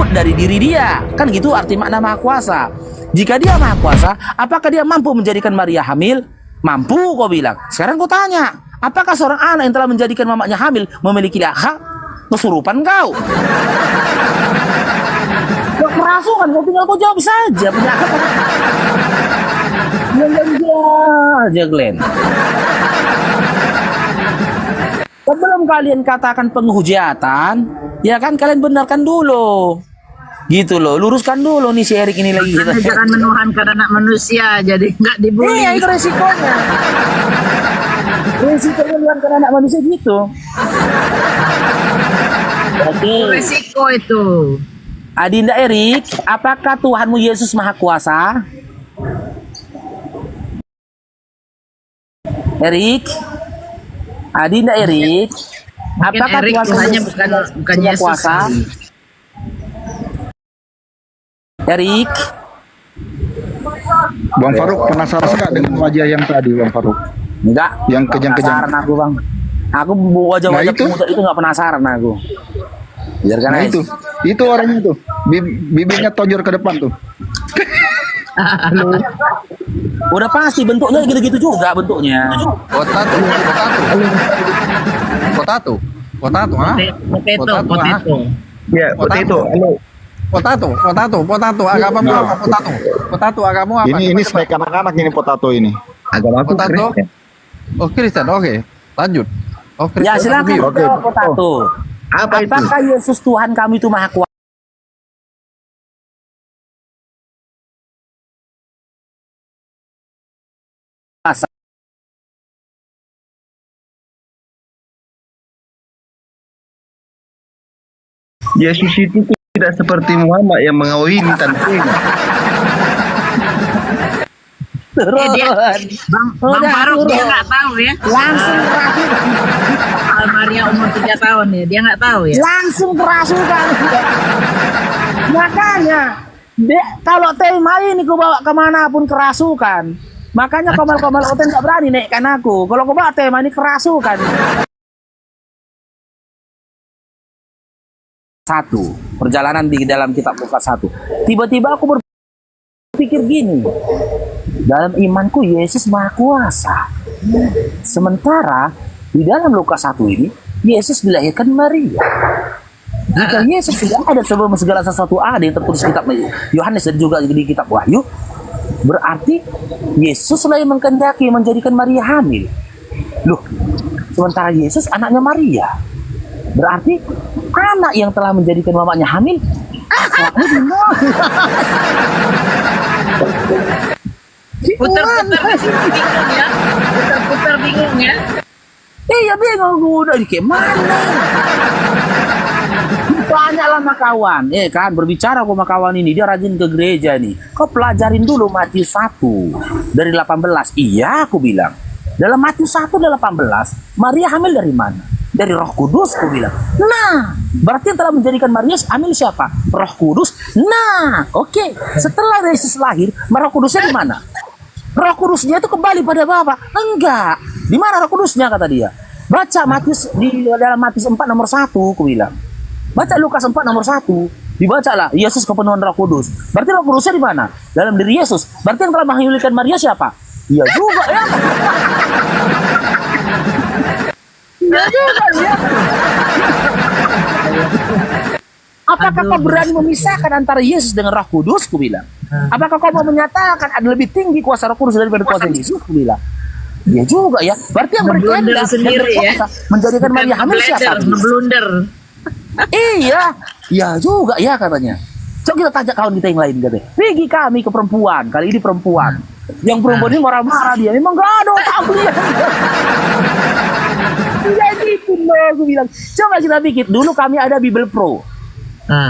luput dari diri dia. Kan gitu arti makna maha kuasa. Jika dia maha kuasa, apakah dia mampu menjadikan Maria hamil? Mampu, kau bilang. Sekarang kau tanya, apakah seorang anak yang telah menjadikan mamanya hamil memiliki hak? Kesurupan kau. Kau kerasukan, kau tinggal kau jawab saja. Penyakit aja, Glenn. Sebelum kalian katakan penghujatan, ya kan kalian benarkan dulu. Gitu loh, luruskan dulu nih si Erik ini lagi. Jangan menuhankan anak manusia, jadi nggak dibully. Iya, itu resikonya. Resikonya menuhankan anak manusia gitu. Oke. Resiko itu. Adinda Erik, apakah Tuhanmu Yesus Maha Kuasa? Erik, Adinda Erik, apakah Erik Tuhannya bukan Maha Yesus Kuasa? kali. Erik, Bang Faruk penasaran nggak dengan wajah yang tadi, Bang Faruk? enggak. Yang Nggak kejang-kejang. penasaran aku, Bang. Aku wajah-wajah Nah, itu. pemuda itu nggak penasaran aku. Biarkan Nah aja. itu orangnya tuh, bibirnya tojor ke depan tuh. Udah pasti bentuknya gitu-gitu juga bentuknya. Potato, ah? Potato. Ya, potato. Halo. Potato. Agamamu apa? Potato, agamamu apa? Ini snack anak-anak ini potato ini. Agama aku Potato. Kristen. Oh, Kristen, oke. Lanjut. Oh, Kristen. Ya silakan Oke. Potato. Apa itu? Apakah Yesus Tuhan kami itu Maha Kuasa? Yesus itu tidak seperti Muhammad yang mengawini tanpa. Dia, Bang Faruk dia nggak tahu ya. Langsung kerasukan. Almaria umur 3 tahun ya, dia nggak tahu ya. Langsung kerasukan. Makanya kalau tema ini ku bawa kemanapun kerasukan. Makanya Komal-Komal Oten gak berani naikkan aku. Kalau ku bawa tema ini kerasukan. Satu, perjalanan di dalam kitab Lukas 1. Tiba-tiba aku berpikir gini. Dalam imanku Yesus Maha Kuasa. Sementara di dalam Lukas 1 ini Yesus dilahirkan Maria. Jika Yesus tidak ada sebelum segala sesuatu ada yang tertulis kitab Yohanes dan juga di kitab Wahyu, berarti Yesus lah yang mengkehendaki menjadikan Maria hamil. Loh, sementara Yesus anaknya Maria. Berarti anak yang telah menjadikan mamanya hamil. Putar-putar bingung ya. Putar-putar bingung ya. Iya bingung gue udah kayak mana. Banyaklah sama kawan, kan berbicara sama kawan ini dia rajin ke gereja nih. Kau pelajarin dulu Matius 1 dari 18. Iya aku bilang. Dalam Matius 1 dari 18, Maria hamil dari mana? Dari Roh Kudus, aku bilang. Nah, berarti yang telah menjadikan Maria hamil siapa? Roh Kudus. Nah, oke. Setelah Yesus lahir, Roh Kudusnya di mana? Roh Kudusnya itu kembali pada Bapa. Enggak. Di mana Roh Kudusnya kata dia? Baca Matius di dalam Matius 4 nomor 1, aku bilang. Baca Lukas 4 nomor 1. Dibacalah Yesus kepenuhan Roh Kudus. Berarti Roh Kudusnya di mana? Dalam diri Yesus. Berarti yang telah menghilangkan Maria siapa? Iya juga ya. Iya juga ya. Apakah kau berani memisahkan antara Yesus dengan Roh Kudus? Ku bilang. Apakah kau mau menyatakan ada lebih tinggi kuasa Roh Kudus daripada kuasa Yesus? Ku bilang. Iya juga ya. Berarti yang berkehendak sendiri ya. menjadikan Maria hamil siapa? Ngeblunder. Iya, iya juga ya katanya. Coba kita tanya kawan kita yang lain katanya. Pergi kami ke perempuan, kali ini perempuan. Yang perempuan ini marah-marah dia. Memang gak ada otak dia. Tidak gitu loh, aku bilang. Coba kita pikir, dulu kami ada Bible Pro.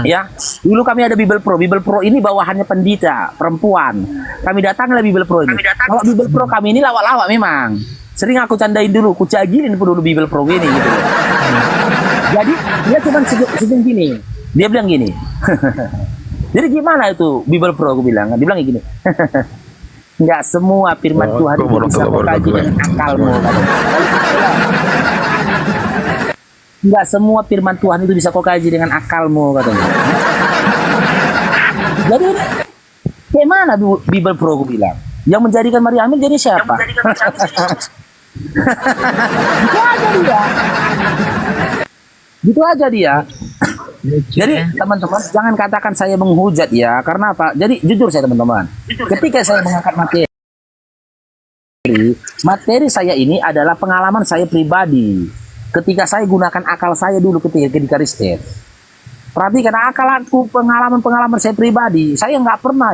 Ya, dulu kami ada Bible Pro. Bible Pro ini bawahannya pendeta, perempuan. Kami datanglah Bible Pro ini. Kalau Bible Pro kami ini lawak-lawak memang. Sering aku candain dulu, kucagilin pun dulu Bible Pro ini gitu. Jadi dia cuma senyum gini. Dia bilang gini. Jadi gimana itu Bible Pro aku bilang. Dia bilang gini. Enggak semua firman Tuhan itu bisa kau kaji dengan akalmu. Enggak semua firman Tuhan itu bisa kau kaji dengan akalmu katanya. mana Bible Pro aku bilang? Yang menjadikan Maria hamil jadi siapa? Gitu aja dia. Gitu aja dia. Jadi teman-teman jangan katakan saya menghujat ya, karena apa? Jadi jujur saya teman-teman, ketika saya mengangkat materi saya ini adalah pengalaman saya pribadi. Ketika saya gunakan akal saya dulu ketika riset. Perhatikan akal aku, pengalaman saya pribadi. Saya nggak pernah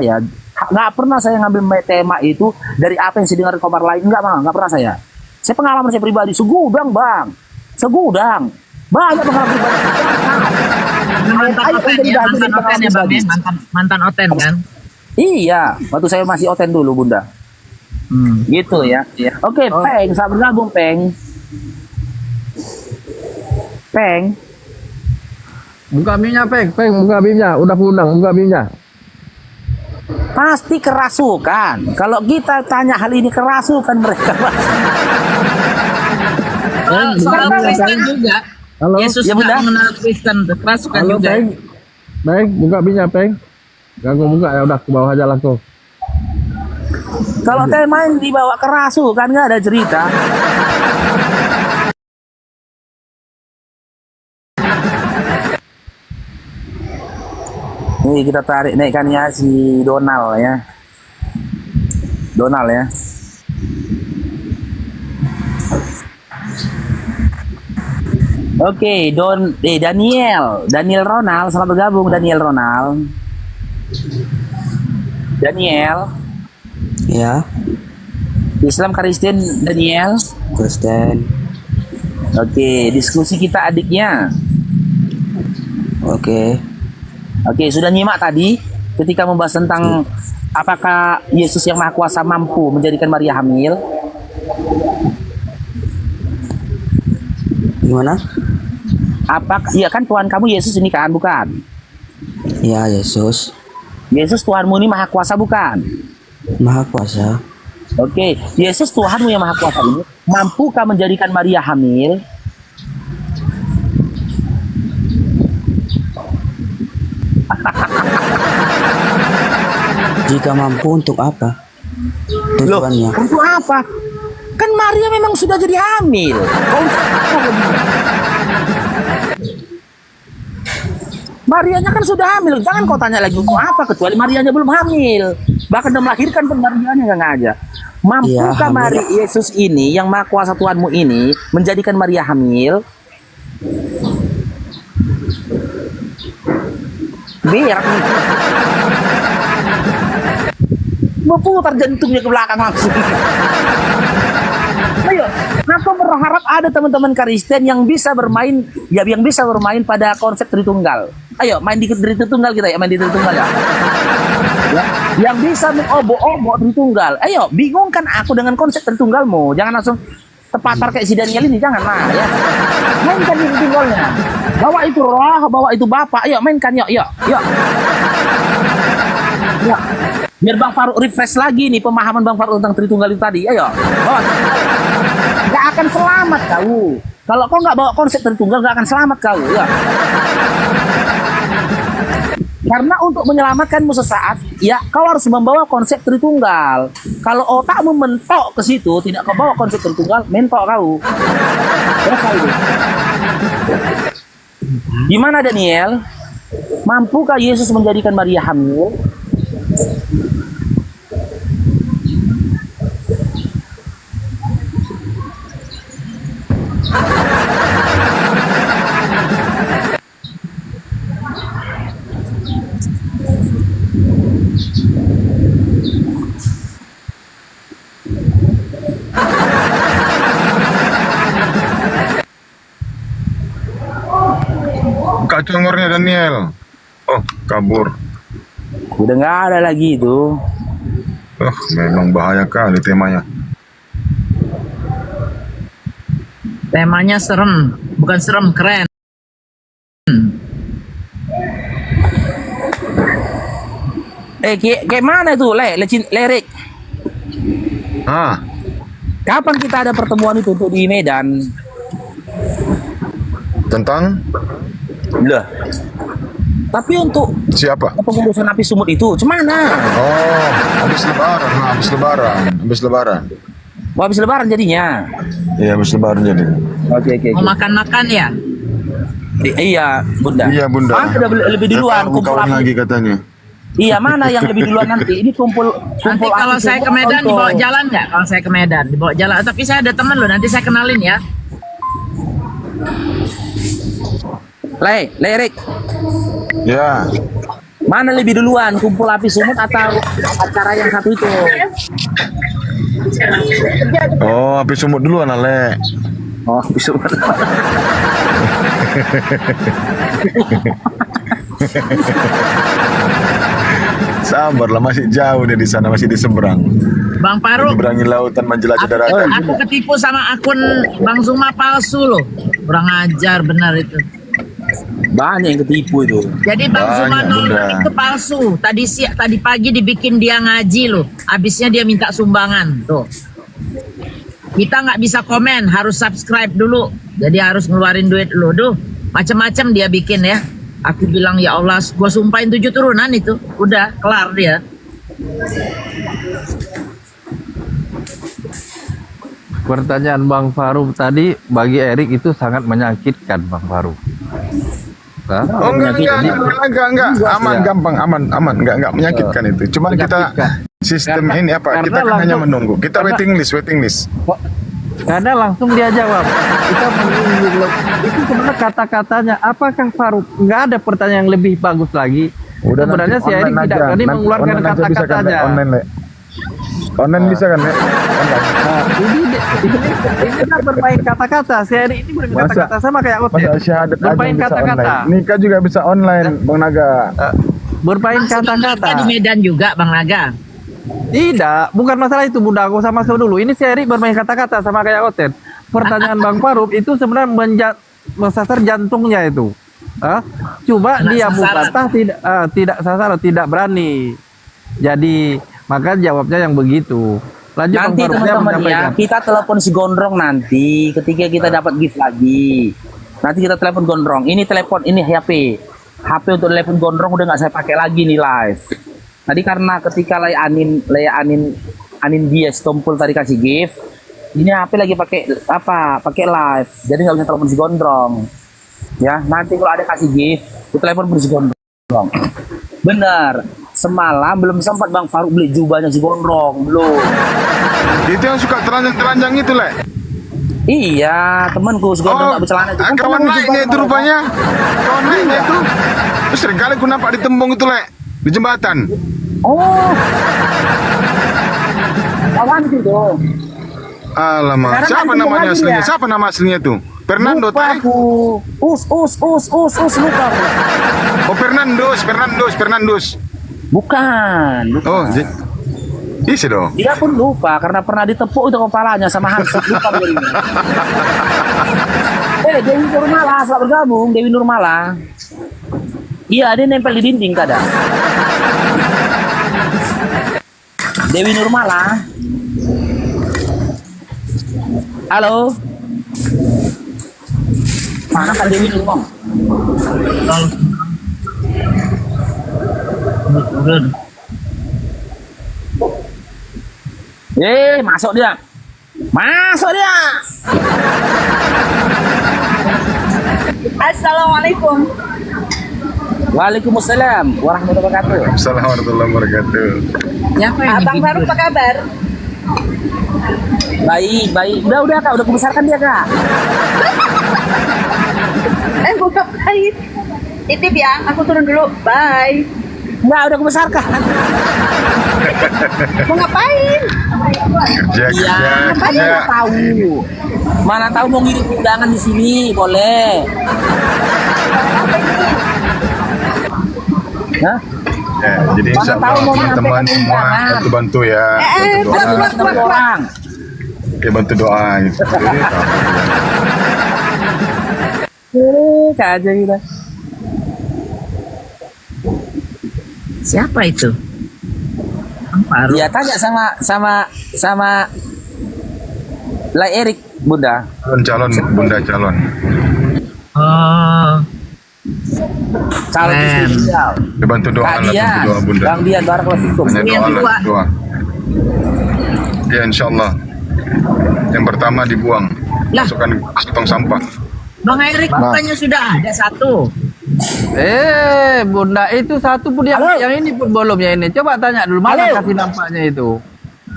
saya ngambil tema itu dari apa yang saya dengar di kabar lain. Nggak pernah saya. Saya pengalaman saya pribadi, segudang bang, segudang. Banyak pengalaman pribadi. Mantan Oten kan? Iya, waktu saya masih Oten dulu bunda. Gitu ya. Oke, Peng, saya bergabung Peng. Buka BIM-nya, Peng, buka BIM-nya. Udah undang, buka BIM-nya. Pasti kerasukan. Kalau kita tanya hal ini kerasukan mereka. Soal Kristen juga. Halo. Yesus Ya, Bunda. nggak mengenal Kristen, kerasukan Halo, juga. Peng, buka BIM-nya, Peng. Gak aku buka ya udah ke bawah aja langsung. Kalau tema yang dibawa kerasukan nggak ada cerita. Ini kita tarik naikkannya si Donald ya. Oke, Daniel Ronald, selamat bergabung Daniel Ronald. Daniel, Ya, Islam Kristen Daniel. Kristen. Oke, diskusi kita adiknya. Oke. Oke, sudah nyimak tadi ketika membahas tentang apakah Yesus yang Maha Kuasa mampu menjadikan Maria hamil? Gimana? Iya kan Tuhan kamu Yesus ini kan, bukan? Ya, Yesus. Yesus Tuhanmu ini Maha Kuasa bukan? Maha Kuasa. Oke, Yesus Tuhanmu yang Maha Kuasa ini mampukah menjadikan Maria hamil? Jika mampu untuk apa? Loh, Tujuannya. untuk apa? Kan Maria memang sudah jadi hamil. Kau untuk apa? Marianya kan sudah hamil. Jangan kau tanya lagi untuk apa, kecuali Marianya belum hamil. Bahkan udah melahirkan pun Marianya nggak ngajak. Mampukah Iya, Maria Yesus ini yang Maha Kuasa Tuhanmu ini menjadikan Maria hamil? Biar berputar jantungnya ke belakang langsung. Ayo, aku berharap ada teman-teman Kristen yang bisa bermain pada konsep Tritunggal. Ayo, main di Tritunggal kita ya, main di Tritunggal ya. Ya, yang bisa mengobok-obok Tritunggal. Ayo, bingungkan aku dengan konsep Tritunggalmu. Jangan langsung tepatar kayak si Daniel ini, jangan lah ya. Mainkan di Tritunggalnya. Bawa itu roh, bawa itu Bapak. Ayo, mainkan yuk. Ya. Biar Bang Faruk refresh lagi nih pemahaman Bang Faruk tentang Tritunggal itu tadi. Ayo, bawa. Gak akan selamat kau. Kalau kau nggak bawa konsep Tritunggal, gak akan selamat kau. Ya. Karena untuk menyelamatkanmu sesaat, ya kau harus membawa konsep Tritunggal. Kalau otakmu mentok ke situ, tidak kau bawa konsep Tritunggal, mentok kau. Gimana Daniel? Mampukah Yesus menjadikan Maria hamil? Buka congornya Daniel. Oh, kabur. Udah nggak ada lagi itu. Memang bahaya kali temanya. Temanya serem, bukan serem, keren. Kayak mana itu, Lerik? Kapan kita ada pertemuan itu untuk di Medan? Tentang Lah, Tapi untuk Siapa? pengurusan api sumut itu, cemana? Oh, habis lebaran. Nah, habis lebaran. Habis lebaran. Mau habis lebaran jadinya. Iya, habis lebaran jadi. Oke. Mau makan-makan ya? Iya, Bunda. Iya, Bunda. Mana udah lebih duluan Kamu kumpul kawin api? lagi katanya. Iya, mana yang lebih duluan nanti? Ini kumpul Nanti api kalau saya ke sumut Medan atau- dibawa jalan nggak? Kalau saya ke Medan dibawa jalan. Tapi saya ada teman loh, nanti saya kenalin ya. Erik, Ya. mana lebih duluan kumpul api sumut atau acara yang satu itu? Oh, habis sumut duluan, Ale. Oh, api sumut. Sabarlah, masih jauh dia di sana, masih di seberang. Bang Faruk, Menyeberangi lautan, menjelajah daratan. aku ketipu sama akun Bang Zuma palsu loh. Kurang ajar benar itu. Banyak yang ketipu itu. Jadi Bang Zuma Banyak, Bunda. itu palsu. Tadi pagi dibikin dia ngaji loh. Habisnya dia minta sumbangan tuh. Kita nggak bisa komen, harus subscribe dulu. Jadi harus ngeluarin duit dulu. Duh, macam-macam dia bikin ya. Aku bilang ya Allah, gua sumpahin 7 turunan itu. Udah kelar dia. Pertanyaan Bang Faruk tadi bagi Erik itu sangat menyakitkan, Bang Faruk. Hah? Oh, enggak. Aman, gampang, aman. Enggak menyakitkan itu. Cuman kita sistem ini apa? Kita kan hanya menunggu. Kita waiting list. Karena langsung dia jawab. Kita menunggu. Itu sebenarnya kata-katanya. Apakah Faruk nggak ada pertanyaan yang lebih bagus lagi? Sebenarnya si Erik tidak berani mengeluarkan kata-katanya. Online bisa kan, Le? Nah, ini kita bermain kata-kata. Si Erik ini bermain Masa- kata-kata sama kayak Otet. Masa syahadat aja Bermain bisa kata-kata. online. Nikah juga bisa online, Bang Naga. Bermain Masuk kata-kata. di Medan juga Bang Naga. Tidak, bukan masalah itu Bunda. Aku sama dulu. Ini si Erik bermain kata-kata sama kayak Otet. Pertanyaan Bang Faruk itu sebenarnya mesasar jantungnya itu. Hah? Coba Kena dia sasaran. membantah tidak sasaran, tidak berani. Jadi maka jawabnya yang begitu. Lanjut Nanti Bang Faruk, dia teman-teman ya, menyampaikan. kita telepon si Gondrong nanti ketika kita dapat gift lagi. Nanti kita telepon Gondrong. Ini telepon, ini HP. HP untuk telepon Gondrong udah nggak saya pakai lagi nih live. Tadi karena ketika Anin dia Stompul tadi kasih gift, ini HP lagi pakai live. Jadi nggak bisa telepon si Gondrong. Ya, nanti kalau ada kasih gift, kita telepon si Gondrong. Bener. Semalam belum sempat Bang Faruk beli jubahnya si Gondrong, belum. Itu yang suka telanjang-telanjang itu, Le. Iya, temanku si Gondrong nggak bercelana itu. Kan Kawan temanku naiknya jubah itu kemarin. rupanya. Kawan naiknya itu. Terus seringkali aku nampak di tembong itu, Le. Di jembatan. Oh. Kawan itu. Alamak. Sekarang Siapa kan namanya tembong lagi aslinya? dia. Siapa nama aslinya tuh? Fernando, Lupa Teh? aku. Lupa aku. Oh, Fernandus. Bukan. Oh, isi dong. Dia pun lupa karena pernah ditepuk itu kepalanya sama Hansip. Lupa dirinya. Dewi Nurmala selamat bergabung. Dewi Nurmala. Iya, dia nempel di dinding kadang. Dewi Nurmala. Halo. Mana kan Dewi Nurmala? Masuk dia. Assalamualaikum. Waalaikumsalam warahmatullahi wabarakatuh. Assalamualaikum warahmatullahi wabarakatuh. Siapa yang Abang bikin Faruk apa kabar? Baik. Udah Kak, udah kubesarkan dia Kak. Mau ngapain? Titip ya, aku turun dulu. Bye. Enggak, udah kubesarkan. Mau ngapain? Iya, Kerja. mana tahu. Mana tahu mau ngirim undangan di sini, boleh. Hah? Ya, jadi Mana insya tahu Allah mau teman-teman menyampaikan semua undangan. bantu-bantu ya. Bantu buat, doa. buat. 60 orang. Ya, bantu doa gitu. Jadi, Aja gitu. Siapa itu? Bang Faruk. Dia tanya sama Lai Erik, Bunda. calon Bunda calon. Oh. calon Keren. istri beliau. Bantu doa Kak lah, Dian, bantu doa bunda. Bang Dian, barakallahu fikum. Hanya Yang doa kedua. lah, doa. Ya insyaallah. Yang pertama dibuang, Lah. masukkan ke tong sampah. Bang Erik bukannya sudah ada satu. Bunda itu satu pun yang ini pun belum ya ini. Coba tanya dulu mana Halo. kasih nampaknya itu.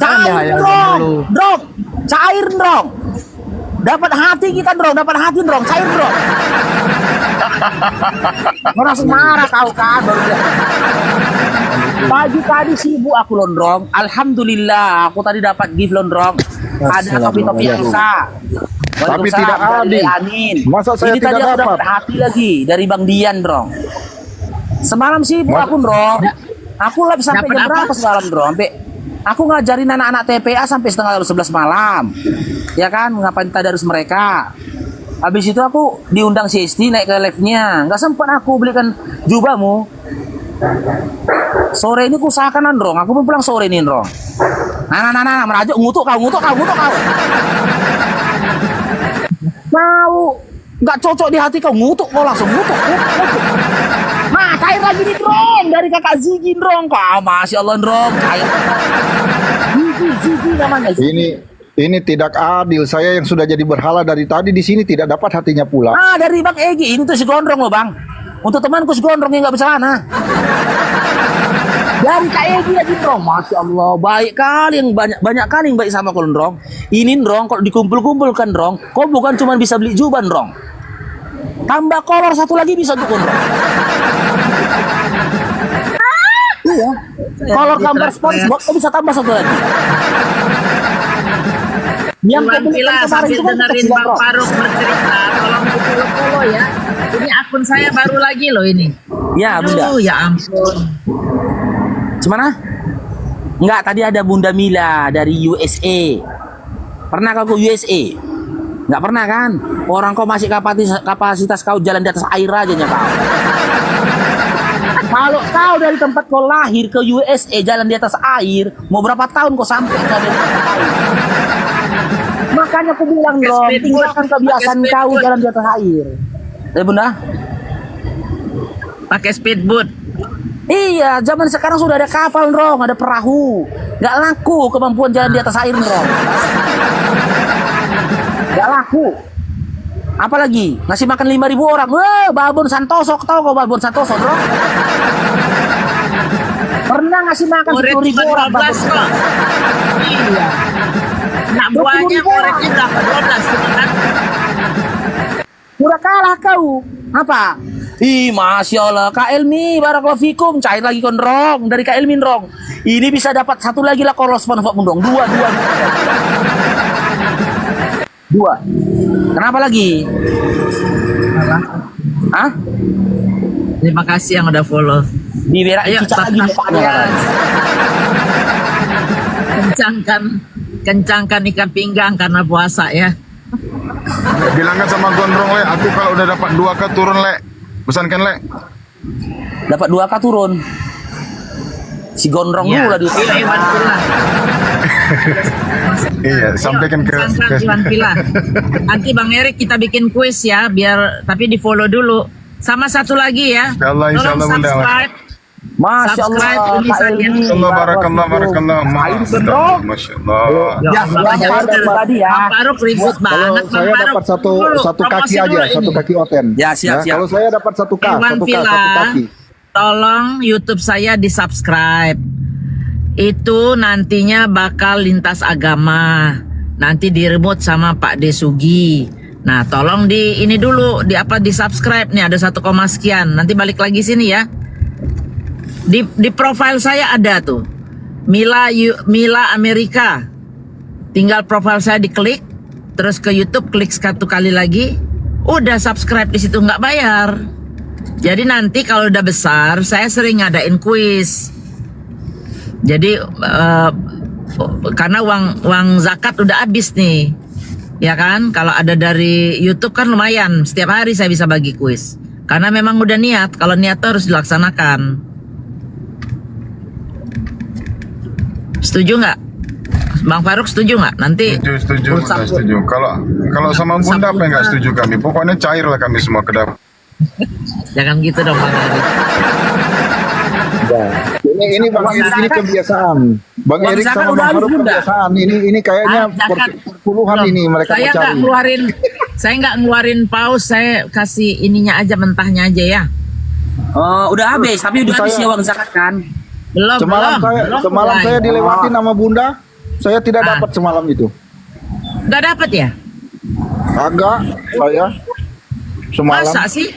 Jangan Cair dihayalkan dong, dulu. drong, cair dong. Dapat hati kita dong, dapat hati dong, cair dong. Kau langsung marah kau kan baru dia. Pagi tadi sibuk aku Londrong. Alhamdulillah aku tadi dapat gift Londrong. Ada topi-topi Elsa. Tapi tidak adil. Amin. Masa saya Ini tadi tidak aku dapat? hati lagi dari Bang Dian, Drong. Semalam sibuk aku, Drong. Aku live sampai Dapat jam apa? berapa semalam, Drong? Sampai aku ngajarin anak-anak TPA sampai setengah 11 malam. Ya kan, ngapain tadarus mereka. Habis itu aku diundang si Isti naik ke live-nya. Nggak sempat aku belikan jubahmu. Sore ini ku usahakan, Drong. Aku pun pulang sore ini, Drong. Nah, merajuk ngutuk kau. Mau nggak cocok di hati kau ngutuk kau langsung ngutuk. Nah, cair lagi nih Drong dari kakak Zigi Drong. Kau masya Allah Drong cair. Zigi namanya. Ini tidak adil. Saya yang sudah jadi berhala dari tadi di sini tidak dapat hatinya pula. Ah dari Bang Egi ini tuh si Gondrong loh Bang. Untuk temanku si Gondrong yang nggak bercelana. Dari Kak Egi lagi Drong, masya Allah baik kali yang banyak kali yang baik sama kau Drong. Ini Drong kalau dikumpul-kumpulkan Drong, kau bukan cuma bisa beli juban Drong. Tambah kolor satu lagi bisa tuh Drong. Iya. Kolor gambar SpongeBob kau bisa tambah satu lagi. Yang Iwan Pila sambil dengerin Bang Faruk bercerita, tolong di-follow ya. Ini akun saya baru lagi loh ini. Ya Bunda. Aduh, ya ampun. Gimana? Enggak, tadi ada Bunda Mila dari USA. Pernah kau ke USA? Enggak pernah kan? Orang kau masih kapasitas kau jalan di atas air aja nya kau. Kalau kau dari tempat kau lahir ke USA jalan di atas air, mau berapa tahun kau sampai ke atas air? Makanya aku bilang dong, tinggalkan kebiasaan kau jalan di atas air. Ya Bunda? Pakai speedboat. Iya, zaman sekarang sudah ada kapal, Drong, ada perahu. Nggak laku kemampuan jalan di atas air, Drong. Nggak laku. Apalagi ngasih makan 5.000 orang. Wah, Babon Santoso, tahu kau Babon Santoso, Drong? Pernah ngasih makan 10.000 orang, Babon. kok. Iya. Nak buahnya muridnya berapa? 12 kan? Udah kalah kau. Apa? Ih, masya Allah, Kak Elmi, barakallahu fikum, cair lagi Drong dari Kak Elmi Drong. Ini bisa dapat satu lagi lah kolos manfaat Drong. Dua. Kenapa lagi? Hah? Terima kasih yang udah follow. Di berak Ayo, cicak lagi mukanya. Kencangkan ikan pinggang karena puasa ya. Bilangkan sama Gondrong le, aku kalau udah dapat 2K turun le. Pesankan le. Dapat 2K turun. Si Gondrong Iya. dulu lah di Iya, Iwan Pila. Iya, sampaikan ke Iwan Pila. Nanti Bang Erik kita bikin kuis ya, biar tapi di follow dulu. Sama satu lagi ya. Insyaallah, Tolong Bunda. subscribe. Masya Allah, Subscribe Kak tulisannya. Elmi. Allah barakallah. Masya Allah. Ya, Bang Faruk tadi ya. Bang Faruk ribut Kalau banget. Bang saya Faruk. dapat satu Dulu, kaki promosi aja, dulu satu ini. kaki oten. Ya, siap. Kalau saya dapat satu Iwan Pila, satu kaki. tolong YouTube saya di subscribe. Itu nantinya bakal lintas agama. Nanti diremote sama Pak Desugi. Nah, tolong di ini dulu di subscribe nih, ada 1, sekian. Nanti balik lagi sini ya. Di profile saya ada tuh Mila Amerika. Tinggal profile saya diklik, terus ke YouTube klik 1 kali lagi, udah subscribe di situ, nggak bayar. Jadi nanti kalau udah besar, saya sering ngadain kuis. Jadi karena uang zakat udah habis nih, ya kan? Kalau ada dari YouTube kan lumayan. Setiap hari saya bisa bagi kuis. Karena memang udah niat. Kalau niat tuh harus dilaksanakan. Setuju nggak? Bang Faruk setuju nggak? Nanti Setuju. Kalau sama Bunda apa yang nggak setuju kami? Pokoknya cair lah kami semua ke dalam. Jangan gitu dong Bang Eri. Ini Bang Erik ini kebiasaan. Bang Uang Erik zakat sama udah Bang habis, Faruk Bunda. kebiasaan. Ini kayaknya Zakat. puluhan Belum. ini mereka Saya mau nggak cari. ngeluarin, saya nggak ngeluarin paus, saya kasih ininya aja, mentahnya aja ya. Oh, udah habis, tapi udah habis Saya- ya uang zakat kan? Belum, belum Semalam mulai. saya dilewatin sama Bunda. Saya tidak Ah. dapat semalam itu. Nggak dapat ya? Agak saya semalam. Masa sih?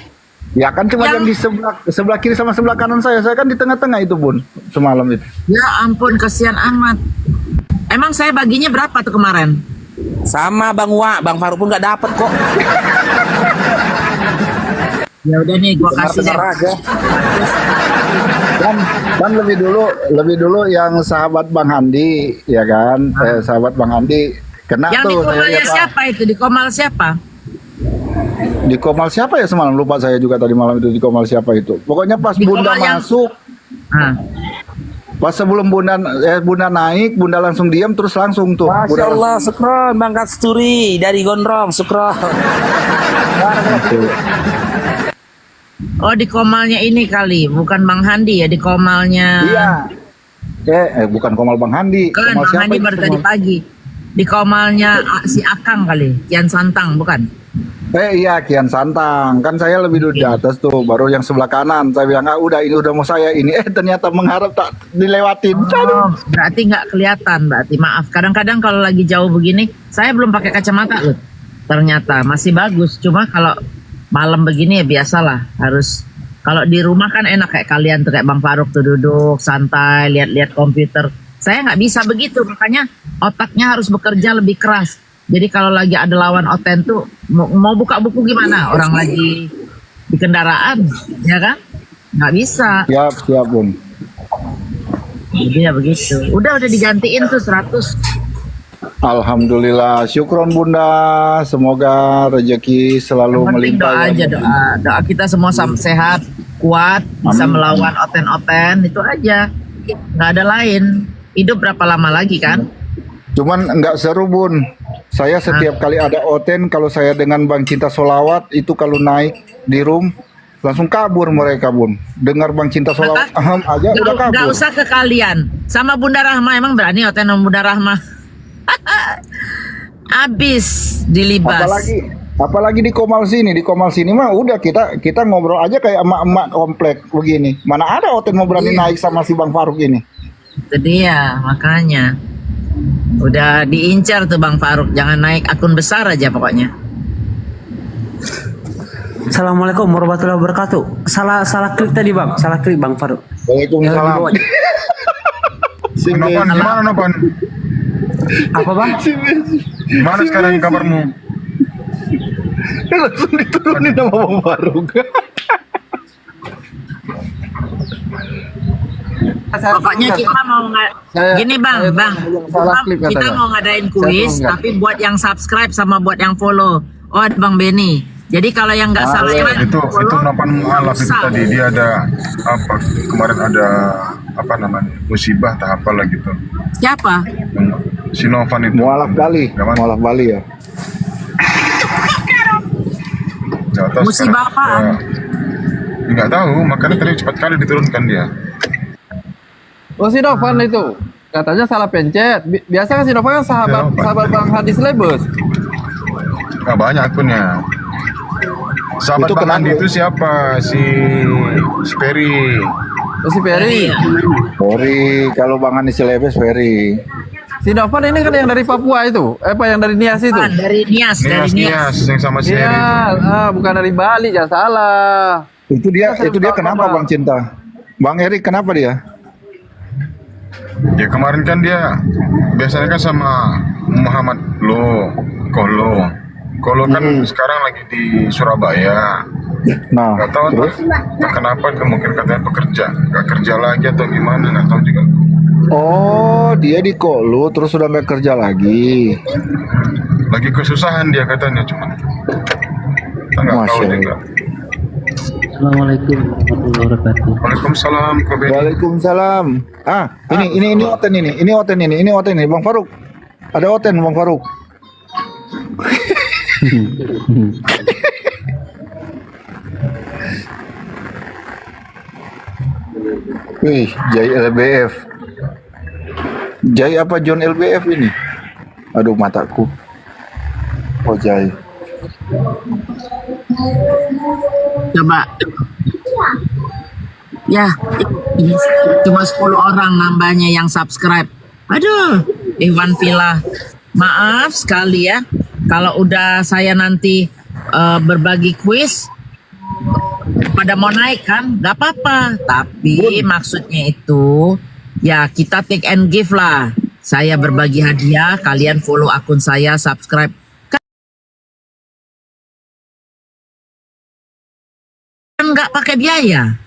Ya kan cuma yang di sebelah kiri sama sebelah kanan saya. Saya kan di tengah-tengah itu Bun semalam itu. Ya ampun, kasihan amat. Emang saya baginya berapa tuh kemarin? Sama Bang Bang Faruk pun nggak dapet kok. Ya udah nih, gua kasih deh. Dengar aja. Kan lebih dulu yang sahabat Bang Handi ya kan. Sahabat Bang Handi kena Yang di tuh saya komalnya lihat. siapa itu? Di komal siapa? Di komal siapa ya semalam, lupa saya juga tadi malam itu di komal siapa itu. Pokoknya pas Di Bunda komal yang- masuk, Ah. pas sebelum Bunda naik, Bunda langsung diam terus langsung tuh. Masya Bunda Allah, Sukron, Bang Kasturi dari Gondrong, Sukron. langsung. Oh, di komalnya ini kali, bukan Bang Handi ya, di komalnya. Iya. Bukan komal Bang Handi. Kan Komal Bang siapa Handi itu baru tadi komal? pagi. Di komalnya si Akang kali, Kian Santang bukan? Iya Kian Santang. Kan saya lebih dulu di atas tuh, baru yang sebelah kanan. Saya bilang, udah ini udah mau saya ini. Ternyata mengharap tak dilewatin. Oh, berarti nggak kelihatan, berarti maaf. Kadang-kadang kalau lagi jauh begini, saya belum pakai kacamata loh. Ternyata masih bagus. Cuma kalau malam begini ya biasalah. Harus, kalau di rumah kan enak kayak kalian tuh, kayak Bang Faruk tuh duduk santai, lihat-lihat komputer. Saya nggak bisa begitu, makanya otaknya harus bekerja lebih keras. Jadi kalau lagi ada lawan oten tuh mau buka buku gimana? Orang lagi di kendaraan, ya kan? Nggak bisa. Siap Bun. Jadi ya begitu. Udah digantiin tuh 100. Alhamdulillah, syukron Bunda. Semoga rezeki selalu Yang penting melimpah. doa aja, doa kita semua sehat, kuat, bisa Amin. melawan oten-oten, itu aja. Nggak ada lain. Hidup berapa lama lagi kan? Cuman nggak seru Bun. Saya setiap kali ada oten, kalau saya dengan Bang Cinta Solawat itu kalau naik di room langsung kabur mereka Bun. Dengar Bang Cinta Solawat ahem aja udah kabur. Nggak usah ke kalian. Sama Bunda Rahma, emang berani oten sama Bunda Rahma? Abis dilibas. Apalagi di Komal sini mah udah kita ngobrol aja kayak emak-emak komplek begini. Mana ada oten mau berani naik sama si Bang Faruk ini. Itu dia, makanya. Udah diincar tuh Bang Faruk, jangan naik akun besar aja pokoknya. Assalamualaikum warahmatullahi wabarakatuh. Salah klik tadi Bang, salah klik Bang Faruk. Waalaikumsalam. Nopan, gimana Nopan? Apa Bang? Gimana sekarang kabarmu? Langsung diturunin sama Bang Faruk. Pokoknya kita mau gini Bang, kita mau ngadain kuis, tapi buat yang subscribe sama buat yang follow. Oh, ada Bang Benny. Jadi kalau yang nggak subscribe, Itu follow, Nopan mualaf itu susah. tadi, dia ada apa kemarin ada apa namanya musibah tahap apa gitu. Siapa? Si Novan itu. Mualaf Bali, Gimana? Mualaf Bali ya. Nggak tahu Musibah sekarang. apaan? Ya, nggak tahu, makanya tadi cepat kali diturunkan dia. Oh si Novan itu katanya salah pencet. Biasa kan si Novan kan Novan. sahabat Bang Hadi Slebus. Nggak banyak akunnya. Sahabat Itu Bang kenapa? Andi itu siapa? Si Perry. Oh si Ferry. Ferry, kalau Bang Anies Lebes Ferry. Si Novan ini kan yang dari Papua itu. Apa yang dari Nias itu? Dari Nias, dari Nias. Nias yang sama si Eri. Iya, bukan dari Bali, jangan salah. Itu dia kenapa Bang Cinta? Bang Erik kenapa dia? Ya kemarin kan dia biasanya kan sama Muhammad Kolo kan sekarang lagi di Surabaya. Nah, Gak tahu terus? entah kenapa mungkin katanya bekerja, gak kerja lagi atau gimana, nggak tahu juga. Oh, dia di Kolu terus sudah nggak kerja lagi. Lagi kesusahan dia katanya, cuman kita nggak tahu Masya juga. Assalamualaikum warahmatullahi wabarakatuh. Waalaikumsalam, Ko Benny. Waalaikumsalam. Ini oten ini, Bang Faruk. Ada oten Bang Faruk. Wih, Jai LBF. Jai apa John LBF ini? Aduh mataku. Oh Jai. Coba. Ya, cuma 10 orang nambahnya yang subscribe. Aduh, Iwan Villa. Maaf sekali ya. Kalau udah saya nanti berbagi kuis, pada mau naik kan, nggak apa-apa. Tapi maksudnya itu, ya kita take and give lah. Saya berbagi hadiah, kalian follow akun saya, subscribe. Kan nggak pakai biaya.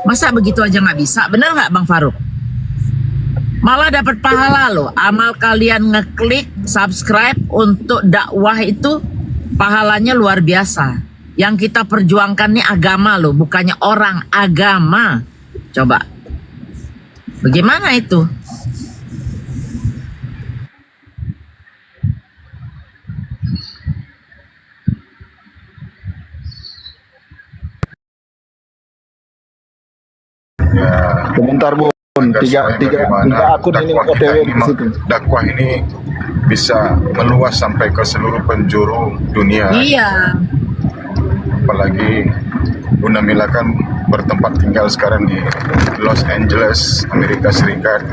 Masa begitu aja nggak bisa? Bener nggak Bang Faruk? Malah dapat pahala loh. Amal kalian ngeklik subscribe untuk dakwah itu pahalanya luar biasa. Yang kita perjuangkan nih agama loh, bukannya orang, agama. Coba. Bagaimana itu? Sebentar Bun, tiga akun ini OTW di situ. Dakwah ini bisa meluas sampai ke seluruh penjuru dunia. Iya. Apalagi Bunda Mila kan bertempat tinggal sekarang di Los Angeles, Amerika Serikat.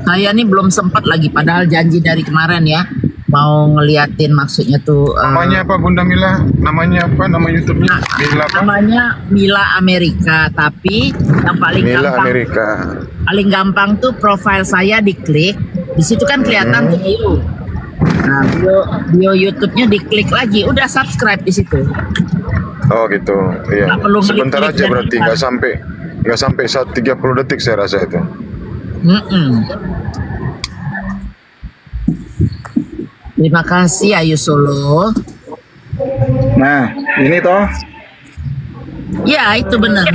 Saya nih belum sempat lagi, padahal janji dari kemarin ya. Mau ngeliatin maksudnya tuh. Namanya apa Bunda Mila? Namanya apa? Nama YouTube-nya? Mila apa? Namanya Mila Amerika, tapi yang paling Mila gampang. Amerika. Paling gampang tuh profil saya diklik. Di situ kan kelihatan tuh bio. Nah, bio YouTube-nya diklik lagi, udah subscribe di situ. Oh gitu. Iya. Nggak perlu Sebentar klik-klik aja dan berarti iklan. nggak sampai 30 detik saya rasa itu. Terima kasih Ayu Solo. Nah, ini toh. Ya itu benar.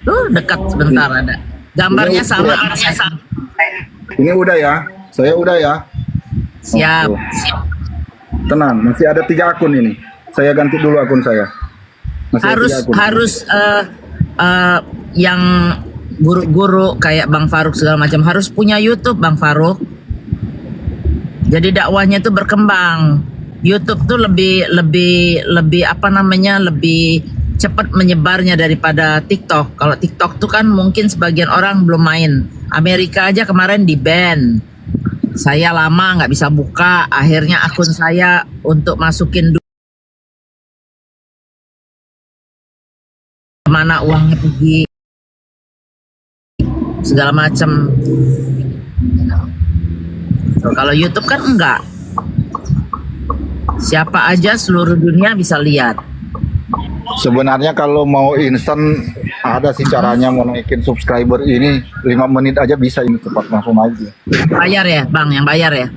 Tuh dekat sebentar ada. Gambarnya sama, artnya sama. Ini udah ya. Saya udah ya. Siap. Oh, tenang, masih ada 3 akun ini. Saya ganti dulu akun saya. Masih ada 3 akun. Harus yang guru-guru kayak Bang Faruk segala macam harus punya YouTube Bang Faruk. Jadi dakwahnya tuh berkembang. YouTube tuh lebih apa namanya, lebih cepat menyebarnya daripada TikTok. Kalau TikTok tuh kan mungkin sebagian orang belum main. Amerika aja kemarin di ban. Saya lama nggak bisa buka. Akhirnya akun saya untuk masukin kemana uangnya pergi, segala macam. Kalau YouTube kan enggak. Siapa aja seluruh dunia bisa lihat. Sebenarnya kalau mau instan ada sih caranya mau naikin subscriber ini 5 menit aja bisa ini cepat langsung naik. Bayar ya, Bang, yang bayar ya.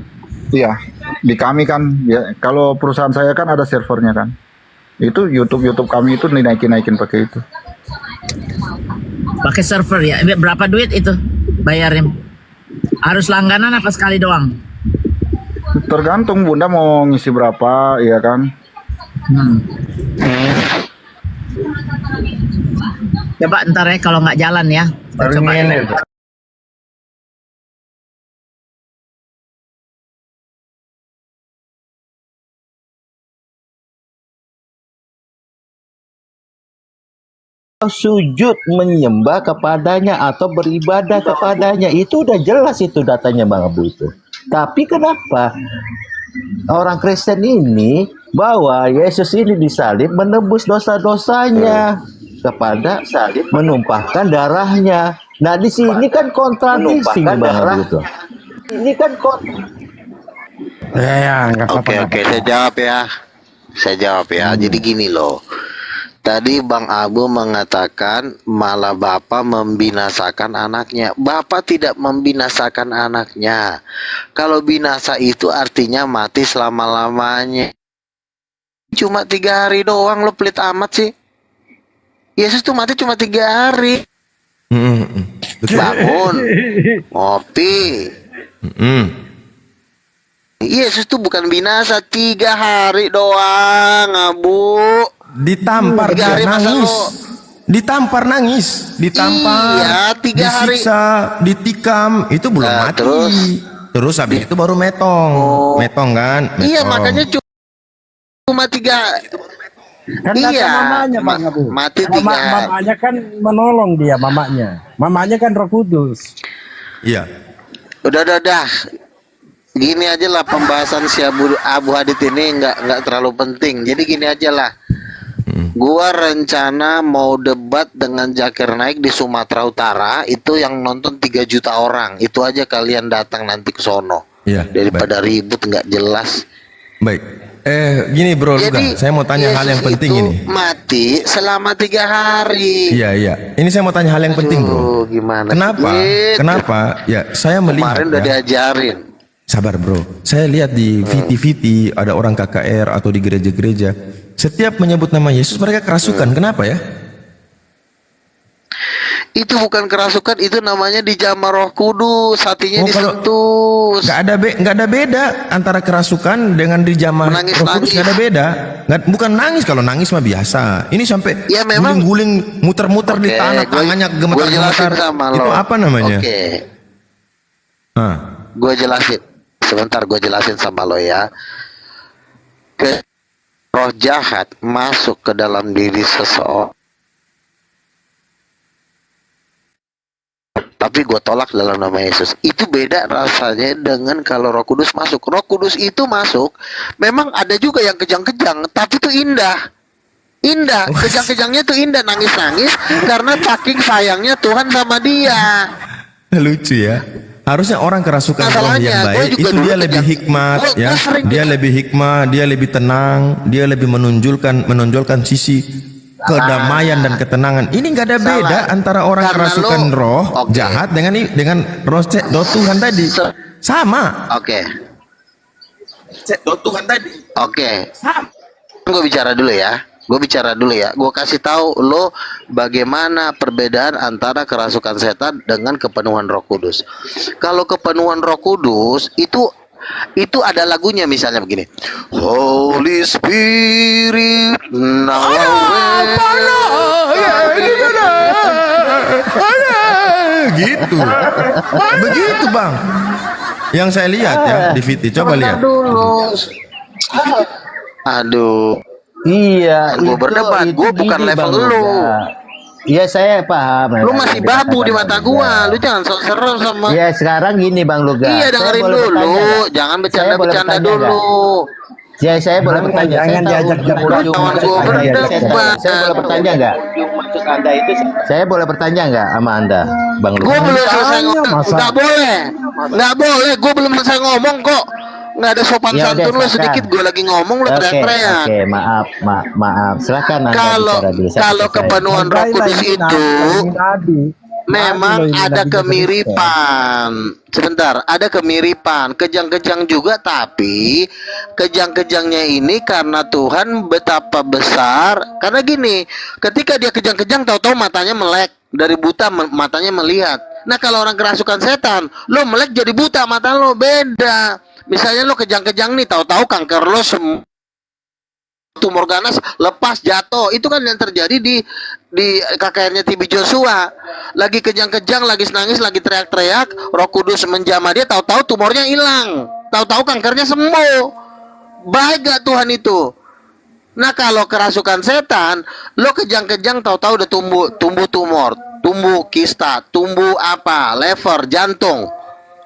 Iya, di kami kan ya, kalau perusahaan saya kan ada servernya kan. Itu YouTube kami itu dinaikin pakai itu. Pakai server ya. Berapa duit itu bayarnya? Harus langganan apa sekali doang? Tergantung Bunda mau ngisi berapa, ya kan? Coba ntar ya kalau nggak jalan ya. Kita coba ya. Sujud menyembah kepadanya atau beribadah kepadanya, itu udah jelas itu datanya Bang Abu itu. Tapi kenapa orang Kristen ini bahwa Yesus ini disalib menebus dosa-dosanya kepada salib menumpahkan darahnya. Nah di sini kan kontradiksi Bang Abu itu. Ini kan Oke, saya jawab ya. Jadi gini loh. Tadi Bang Abu mengatakan malah Bapak membinasakan anaknya. Bapak tidak membinasakan anaknya. Kalau binasa itu artinya mati selama-lamanya. Cuma 3 hari doang, lo pelit amat sih. Yesus tuh mati cuma 3 hari. Bangun, ngopi. Yesus tuh bukan binasa, 3 hari doang, Abu. Ditampar 3 hari dia masa nangis. lo. Ditampar nangis, ditampar, Iya, 3 hari. disiksa, ditikam, itu belum Nah, mati. terus? Terus habis itu baru metong. Metong kan? Iya, Metong. makanya cuma 3. Kan kata Iya, mamanya Bang Abu. mati 3. Mamanya kan menolong dia, mamanya. Mamanya kan Roh Kudus. Iya. Udah. Gini aja lah pembahasan si Abu Hadid ini nggak terlalu penting. Jadi gini aja lah. Gua rencana mau debat dengan Zakir Naik di Sumatera Utara, itu yang nonton 3 juta orang. Itu aja kalian datang nanti ke sono. Iya. Daripada ribut nggak jelas. Baik. Gini Bro Luga, Jadi, saya mau tanya hal yang Yesus penting itu ini. mati selama 3 hari. Iya. Ini saya mau tanya hal yang penting, Bro. Gimana? Kenapa? Gitu. Kenapa? Ya, saya melihat Kemarin udah ya. diajarin. Sabar bro, saya lihat di VT-VT ada orang KKR atau di gereja-gereja, setiap menyebut nama Yesus mereka kerasukan. Kenapa ya? Itu bukan kerasukan, itu namanya dijamah Roh Kudus, hatinya disentuh. Nggak ada beda antara kerasukan dengan dijamah Roh Kudus, nggak ada beda. Bukan nangis, kalau nangis mah biasa. Ini sampai Ya, memang- guling-guling, muter-muter di tanah, tangannya gemetar-gemetar. Itu apa namanya? Oke, Nah, gue jelasin. Sebentar, gue jelasin sama lo ya. Roh jahat masuk ke dalam diri seseorang, tapi gue tolak dalam nama Yesus. Itu beda rasanya dengan kalau Roh Kudus masuk. Roh Kudus itu masuk, memang ada juga yang kejang-kejang, tapi itu indah. Indah, kejang-kejangnya tuh indah, nangis-nangis karena saking sayangnya Tuhan sama dia. lucu ya. Harusnya orang kerasukan roh yang baik itu dia lebih hikmat ya. Dia lebih hikmat, dia lebih tenang, dia lebih menonjolkan sisi kedamaian dan ketenangan. Ini nggak ada beda antara orang kerasukan roh jahat dengan roh Tuhan tadi. Sama. Oke. Tuhan tadi. Oke. Gue bicara dulu ya. Gue kasih tahu lo bagaimana perbedaan antara kerasukan setan dengan kepenuhan Roh Kudus. Kalau kepenuhan Roh Kudus itu ada lagunya, misalnya begini. Holy Spirit now gitu. Begitu Bang. Yang saya lihat ya di VT, coba lihat. Aduh. Iya, Gue berdebat, gue bukan gini, level Bang lu. Luga. Iya saya paham. Lu masih babu di mata gua. Lu jangan sok serem sama. Ya sekarang gini Bang Luga. Iya, dengerin dulu. Jangan bercanda-bercanda dulu. Saya boleh bertanya. Jangan diajak Kawan gua berdebat. Saya boleh bertanya nggak? Saya boleh bertanya nggak sama Anda, Bang Luga? Gua belum selesai ngomong. Nggak boleh. Gua belum selesai ngomong kok. Nggak ada sopan Ya udah, santun lu silakan. sedikit. Gua lagi ngomong lu teriak-teriak. Oke, maaf. Silakan Anda bicara dulu. Kalau kepenuhan Roh Kudus itu memang ada kemiripan. Sebentar, ada kemiripan, kejang-kejang juga, tapi kejang-kejangnya ini karena Tuhan betapa besar. Karena gini, ketika dia kejang-kejang, tahu-tahu matanya melek, dari buta matanya melihat. Nah, kalau orang kerasukan setan, lo melek jadi buta, mata lo beda. Misalnya lo kejang-kejang nih, tahu-tahu kanker lo tumor ganas lepas jatuh. Itu kan yang terjadi di KKR-nya TB Joshua. Lagi kejang-kejang, lagi nangis, lagi teriak-teriak, Roh Kudus menjamah dia, tahu-tahu tumornya hilang, tahu-tahu kankernya sembuh. Baik gak Tuhan itu? Nah, kalau kerasukan setan, lo kejang-kejang tahu-tahu udah tumbuh tumor, tumbuh kista, tumbuh apa, lever, jantung.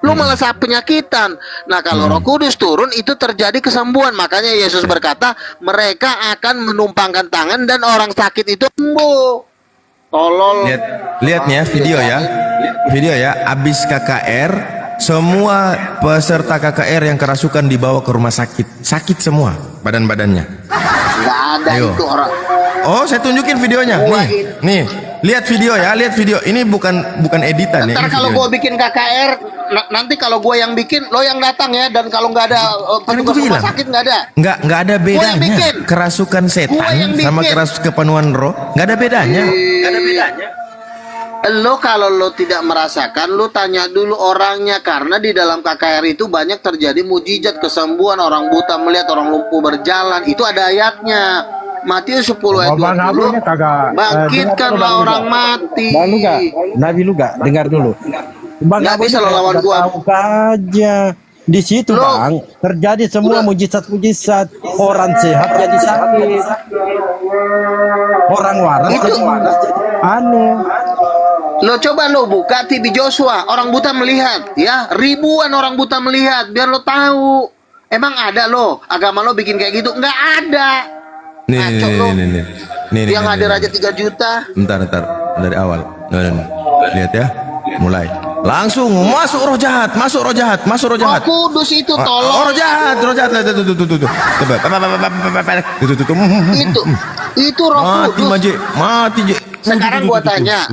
Lu malah penyakitan. Nah, kalau Roh Kudus turun itu terjadi kesembuhan. Makanya Yesus berkata, mereka akan menumpangkan tangan dan orang sakit itu sembuh. Tolol. Lihat nih ya video ya. Abis KKR, semua peserta KKR yang kerasukan dibawa ke rumah sakit semua badan-badannya. Nggak ada Ayo. itu orang. Oh, saya tunjukin videonya. Nih, lihat video ya, lihat video. Ini bukan editan ya. Ntar kalau gue bikin KKR, nanti kalau gue yang bikin, lo yang datang ya. Dan kalau nggak ada petugas rumah sakit nggak ada. Nggak ada bedanya. Kerasukan setan sama kepenuhan roh, nggak ada bedanya. Lo kalau lo tidak merasakan, lo tanya dulu orangnya. Karena di dalam KKR itu banyak terjadi mujizat, kesembuhan, orang buta melihat, orang lumpuh berjalan. Itu ada ayatnya. Matius 10 ayat Bang Abu 20. ini kagak Bangkitkanlah orang mati. Bang Luga, Nabi Luga, dengar dulu. Bang Nggak Abu bisa ini lo lawan kagak gua. tahu aja. Di situ Bang terjadi semua mujizat-mujizat. Orang sehat jadi sakit, orang waras Itu. jadi aneh. Lo coba lo buka TV Joshua, orang buta melihat, ya ribuan orang buta melihat, biar lo tahu. Emang ada lo agama lo bikin kayak gitu? Nggak ada. Ngaco lo. Yang hadir aja 3 juta. Bentar, dari awal. Lihat ya, mulai. Langsung masuk roh jahat, masuk roh jahat. Roh Kudus itu tolong. Oh, roh jahat. Tuh. Coba. Itu Roh Kudus. Mati, Je. Sekarang gua tanya.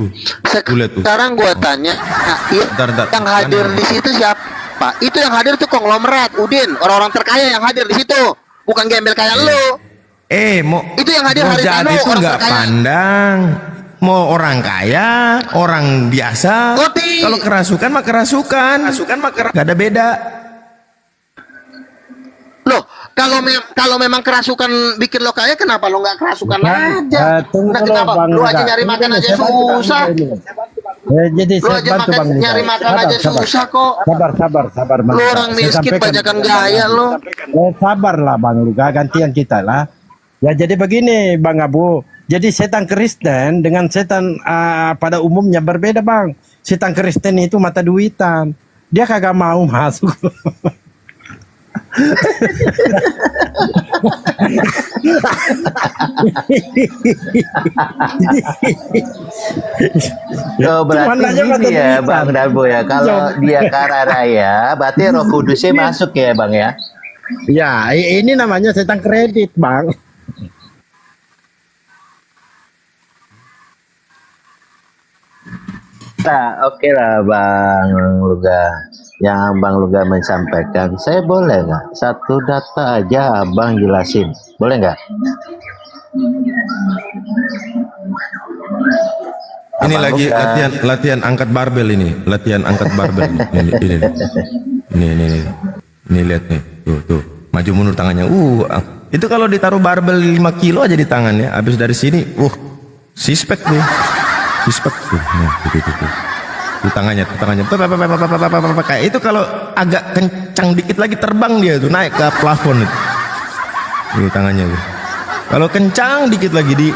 Sekarang gua tanya. Yang hadir di situ siapa? Itu yang hadir tuh konglomerat, Udin, orang-orang terkaya yang hadir di situ, bukan gembel kayak lo. Itu yang hadir hari jahat itu nggak pandang. Mau orang kaya, orang biasa. Kalau kerasukan mah kerasukan. Gak ada beda. Loh, kalau memang kerasukan bikin lo kaya, kenapa lo nggak kerasukan aja? Nah, kenapa? Lo aja nyari makan aja susah. Jadi Lo aja nyari makan aja susah kok. Sabar. Lo orang miskin banyakan gaya lo. Sabarlah Bang Luga, gantian kita lah. Ya jadi begini Bang Abu. Jadi setan Kristen dengan setan pada umumnya berbeda Bang. Setan Kristen itu mata duitan. Dia kagak mau masuk. Berarti gini ya Bang Dalbo ya. Kalau dia kara raya, berarti Roh Kudusnya masuk ya Bang ya. Ya, ini namanya setan kredit Bang. Nah, oke lah Bang Luga. Yang Bang Luga menyampaikan, saya boleh nggak? Satu data aja Abang jelasin. Boleh nggak? Ini lagi latihan angkat barbel ini. Latihan angkat barbel. Ini lihat nih. Tuh. Maju mundur tangannya. Itu kalau ditaruh barbel 5 kilo aja di tangan ya. Habis dari sini, sispek tuh. Di tangannya. Kayak itu kalau agak kencang dikit lagi terbang dia tuh, naik ke plafon itu. Di tangannya tuh. Kalau kencang dikit lagi di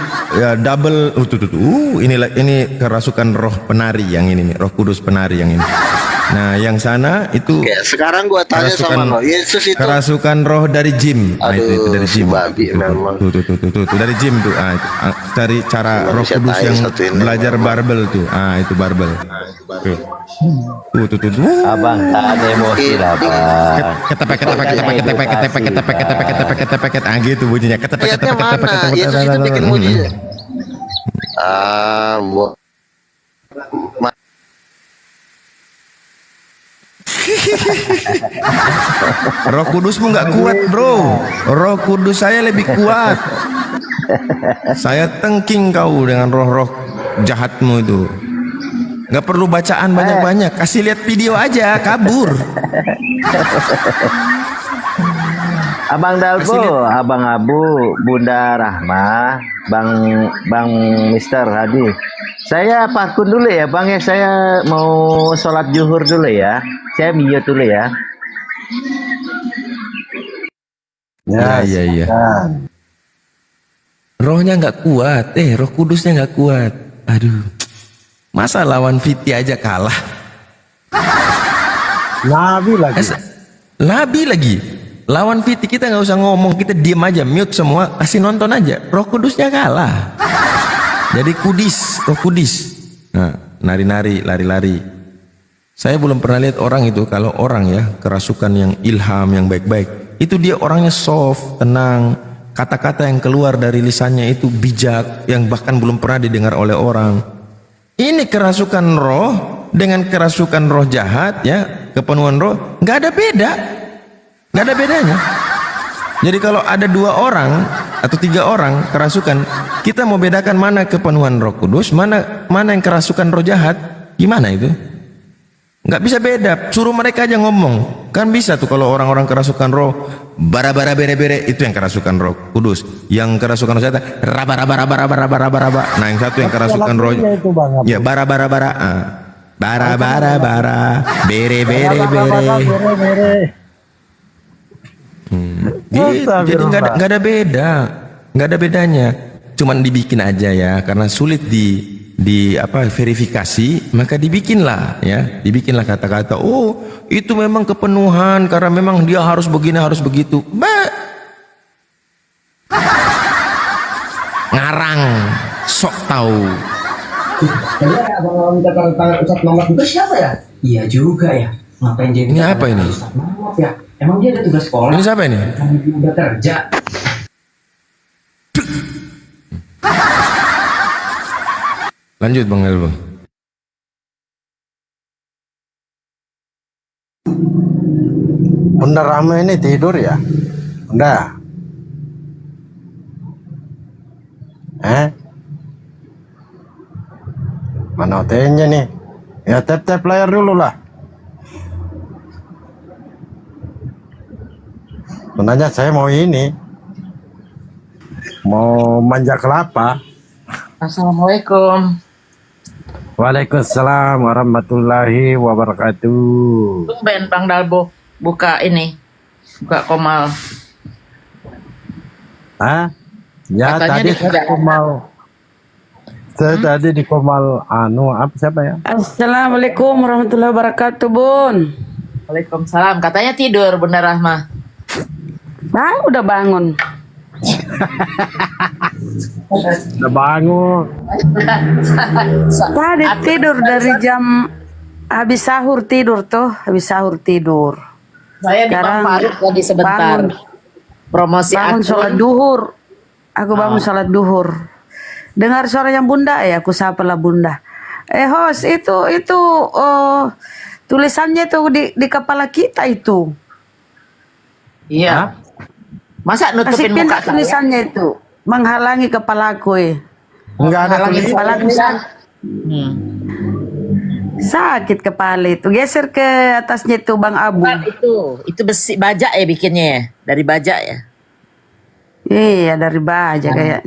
double. Ini kerasukan roh penari yang ini nih, Roh Kudus penari yang ini. Nah, yang sana itu. Oke, sekarang gua tanya sama lo, Yesus itu kerasukan roh dari gym. Aduh, itu dari gym. Tuh, dari gym tuh. Cari cara Roh Kudus yang belajar barbel tuh. Itu barbel. Tuh. Abang tak emosi lah Bang. Ketepek. Gitu bunyinya. Ketepek. Yesus itu bikin mujizat. Roh Kudusmu nggak kuat bro. Roh Kudus saya lebih kuat. Saya tengking kau dengan roh-roh jahatmu itu. Nggak perlu bacaan banyak-banyak. Kasih lihat video aja, kabur. Abang Dalbo, Abang Abu, Bunda Rahma, Bang Mister Hadi. Saya parkun dulu ya Bang ya. Saya mau sholat zuhur dulu ya. Saya mute dulu ya. Ya. Rohnya nggak kuat, Roh Kudusnya nggak kuat. Aduh, masa lawan Fiti aja kalah? Labi lagi. Lawan Fiti kita nggak usah ngomong, kita diem aja, mute semua, kasih nonton aja. Roh Kudusnya kalah. Jadi Roh Kudus. Nah, nari-nari, lari-lari. Saya belum pernah lihat orang itu, kalau orang ya kerasukan yang ilham, yang baik-baik, itu dia orangnya soft, tenang. Kata-kata yang keluar dari lisannya itu bijak, yang bahkan belum pernah didengar oleh orang. Ini kerasukan roh dengan kerasukan roh jahat ya, kepenuhan roh, nggak ada bedanya. Jadi kalau ada 2 orang atau 3 orang kerasukan, kita mau bedakan mana kepenuhan Roh Kudus, mana yang kerasukan roh jahat, gimana itu? Nggak bisa beda, suruh mereka aja ngomong. Kan bisa tuh kalau orang-orang kerasukan roh, bara-bara bere-bere, itu yang kerasukan roh kudus. Yang kerasukan roh setan, raba-raba. Nah yang satu yang kerasukan roh, ya bara-bara. Bara, bere-bere. Gitu. Jadi nggak ada beda, nggak ada bedanya. Cuman dibikin aja ya, karena sulit di verifikasi, maka dibikinlah dibikinlah kata-kata. Oh, itu memang kepenuhan karena memang dia harus begini harus begitu. Ngarang, sok tahu. Abang minta tanda tangan Ustadz Mamat itu siapa ya? Iya juga ya. Ngapain dia? Ini apa ini? Ya, emang dia ada tugas sekolah? Ini siapa ini? Udah kerja. Lanjut Bang Elbang. Bunda Rahma ini tidur ya? Bunda? Mana OTN-nya nih? Ya tap-tap layar dulu lah. Sebenarnya saya mau ini, mau manja kelapa. Assalamualaikum. Waalaikumsalam warahmatullahi wabarakatuh. Tumben Bang Dalbo buka komal. Ya katanya tadi saya komal. Saya tadi di komal siapa ya? Assalamualaikum warahmatullahi wabarakatuh, Bun. Waalaikumsalam. Katanya tidur Bunda Rahma. Udah bangun. Udah bangun. Tadi tidur dari jam habis sahur tidur. Saya di Bang Faruk tadi sebentar. Promosi bangun akun. sholat duhur. Aku bangun sholat duhur. Dengar suara yang Bunda aku sapalah Bunda. Host itu tulisannya itu di kepala kita itu. Iya. Masa nutupin muka saya? Tulisannya itu menghalangi kepalaku. Enggak ada tulisan. Sakit kepala itu. Geser ke atasnya itu Bang Abu. Itu besi baja ya bikinnya ya? Dari baja ya? Iya dari baja kayak.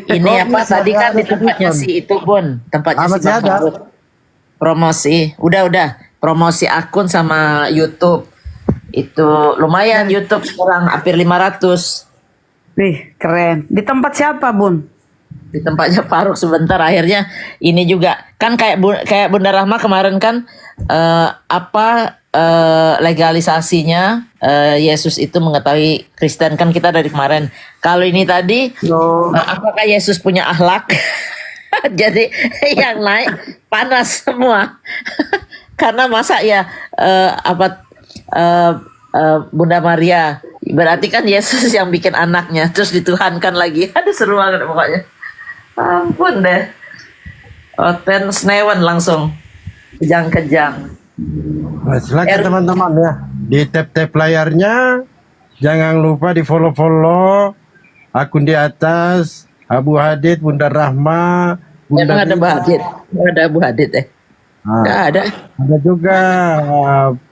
Ini apa tadi kan di tempatnya si itu Bun, tempatnya si Bang Faruk. Promosi, udah promosi akun sama YouTube. Itu lumayan YouTube sekarang hampir 500. Wih keren. Di tempat siapa Bun? Di tempatnya Faruk sebentar. Akhirnya ini juga kan kayak Bunda Rahma kemarin kan legalisasinya Yesus itu mengetahui Kristen kan kita dari kemarin. Kalau ini tadi apakah Yesus punya akhlak? Jadi yang naik panas semua. Karena masa ya Bunda Maria berarti kan Yesus yang bikin anaknya terus dituhankan lagi. Aduh seru banget pokoknya. Ampun deh. Oten Snewen langsung kejang-kejang. Nah, silakan teman-teman ya, di tap-tap layarnya, jangan lupa di follow akun di atas Abu Hadid, Bunda Rahma, Emang ada Abu Hadid? Ada Abu Hadid Nggak ada. Ada juga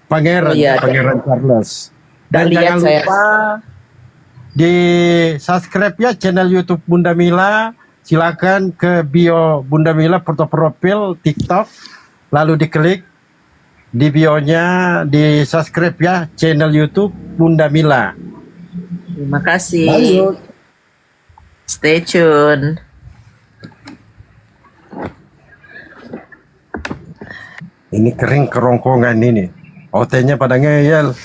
Pangeran, Pangeran Charles. Dan jangan lupa di subscribe ya channel YouTube Bunda Mila. Silakan ke bio Bunda Mila, foto profil TikTok, lalu diklik di bionya, di subscribe ya channel YouTube Bunda Mila. Terima kasih. Lanjut. Stay tune. Ini kering kerongkongan ini. OT-nya pada ngeyel.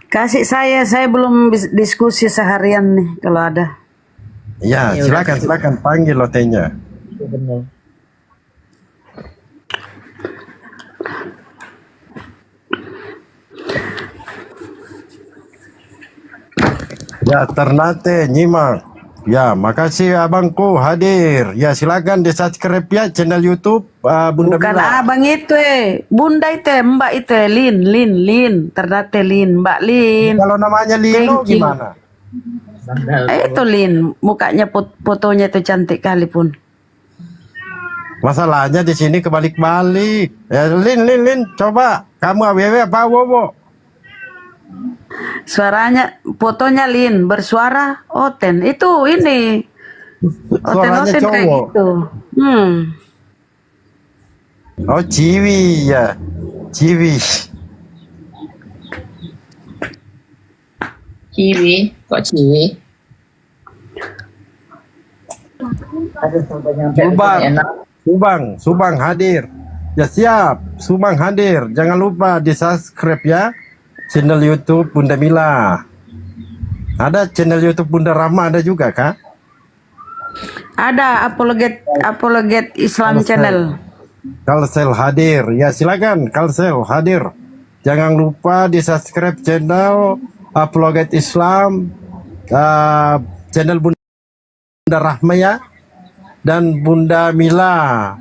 Kasih saya belum diskusi seharian nih kalau ada. Ya, silakan panggil OT-nya. Benar. Ya, Ternate nyimak. Ya, makasih abangku hadir. Ya, silakan di subscribe ya channel YouTube Bunda Bukan Mila. abang itu Bunda itu Mbak itu Lin Ternate Lin Mbak Lin. Kalau namanya Lino Thank you. gimana? Itu Lin, mukanya fotonya itu cantik kali pun. Masalahnya di sini kebalik-balik. Ya, Lin, coba kamu aww apa Wowo? Suaranya, fotonya Lin, bersuara Oten. Itu ini. Suaranya Oten kayak cowok. gitu. Oh, Ciwi ya. Ciwi. Ciwi, kok ciwi? Aduh, sampai nyampe enak. Subang hadir. Ya siap, Subang hadir. Jangan lupa di subscribe ya channel YouTube Bunda Mila. Ada channel YouTube Bunda Rahma ada juga kah? Ada apologet Islam channel. Kalsel hadir. Ya silakan Kalsel hadir. Jangan lupa di subscribe channel Apologet Islam, channel Bunda Rahma ya, dan Bunda Mila.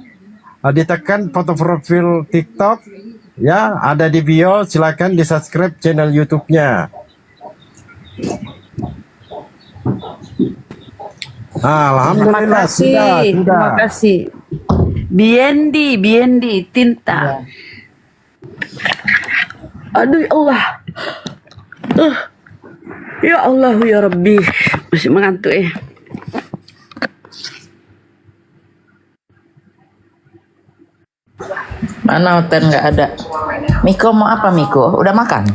Ditekan foto profil TikTok ya, ada di bio. Silakan di subscribe channel YouTube-nya. Alhamdulillah sudah. Terima kasih. Biendi tinta. Aduh ya Allah. Ya Allah ya Rabbi. Masih mengantuk ya. Mana Oten nggak ada. Miko mau apa Miko? Udah makan?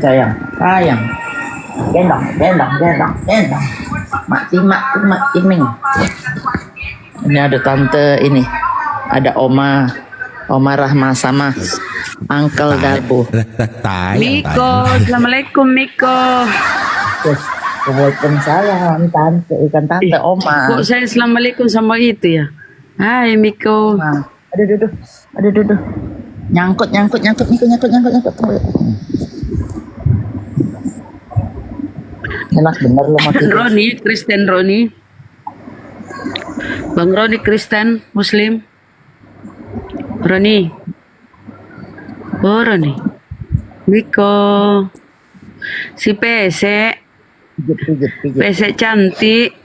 Sayang. Gendong. Mak Iming. Ini ada tante ini. Ada Oma Rahma sama Uncle Darbo. Miko, assalamualaikum Miko. Waalaikumsalam tante, tante Oma. Kok saya assalamualaikum sama itu ya? Hai Miko. Aduh. Nyangkut. Enak bener lo mau tidur. Kristen Roni. Bang Roni Kristen Muslim. Roni. Oh Roni. Miko. Si Pesek. Pijit. Pesek cantik.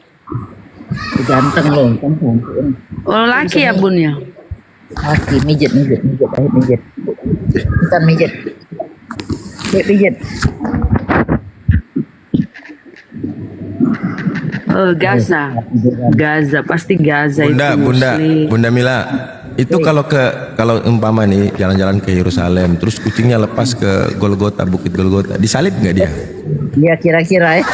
Ganteng lo. Oh laki ya bun ya? Laki, mijit. Bukan mijit. Pijit. Oh Gaza, pasti Gaza itu Muslim. Bunda Mila, itu kalau umpama nih jalan-jalan ke Yerusalem, terus kucingnya lepas ke Golgota, Bukit Golgota, disalib nggak dia? Iya kira-kira ya.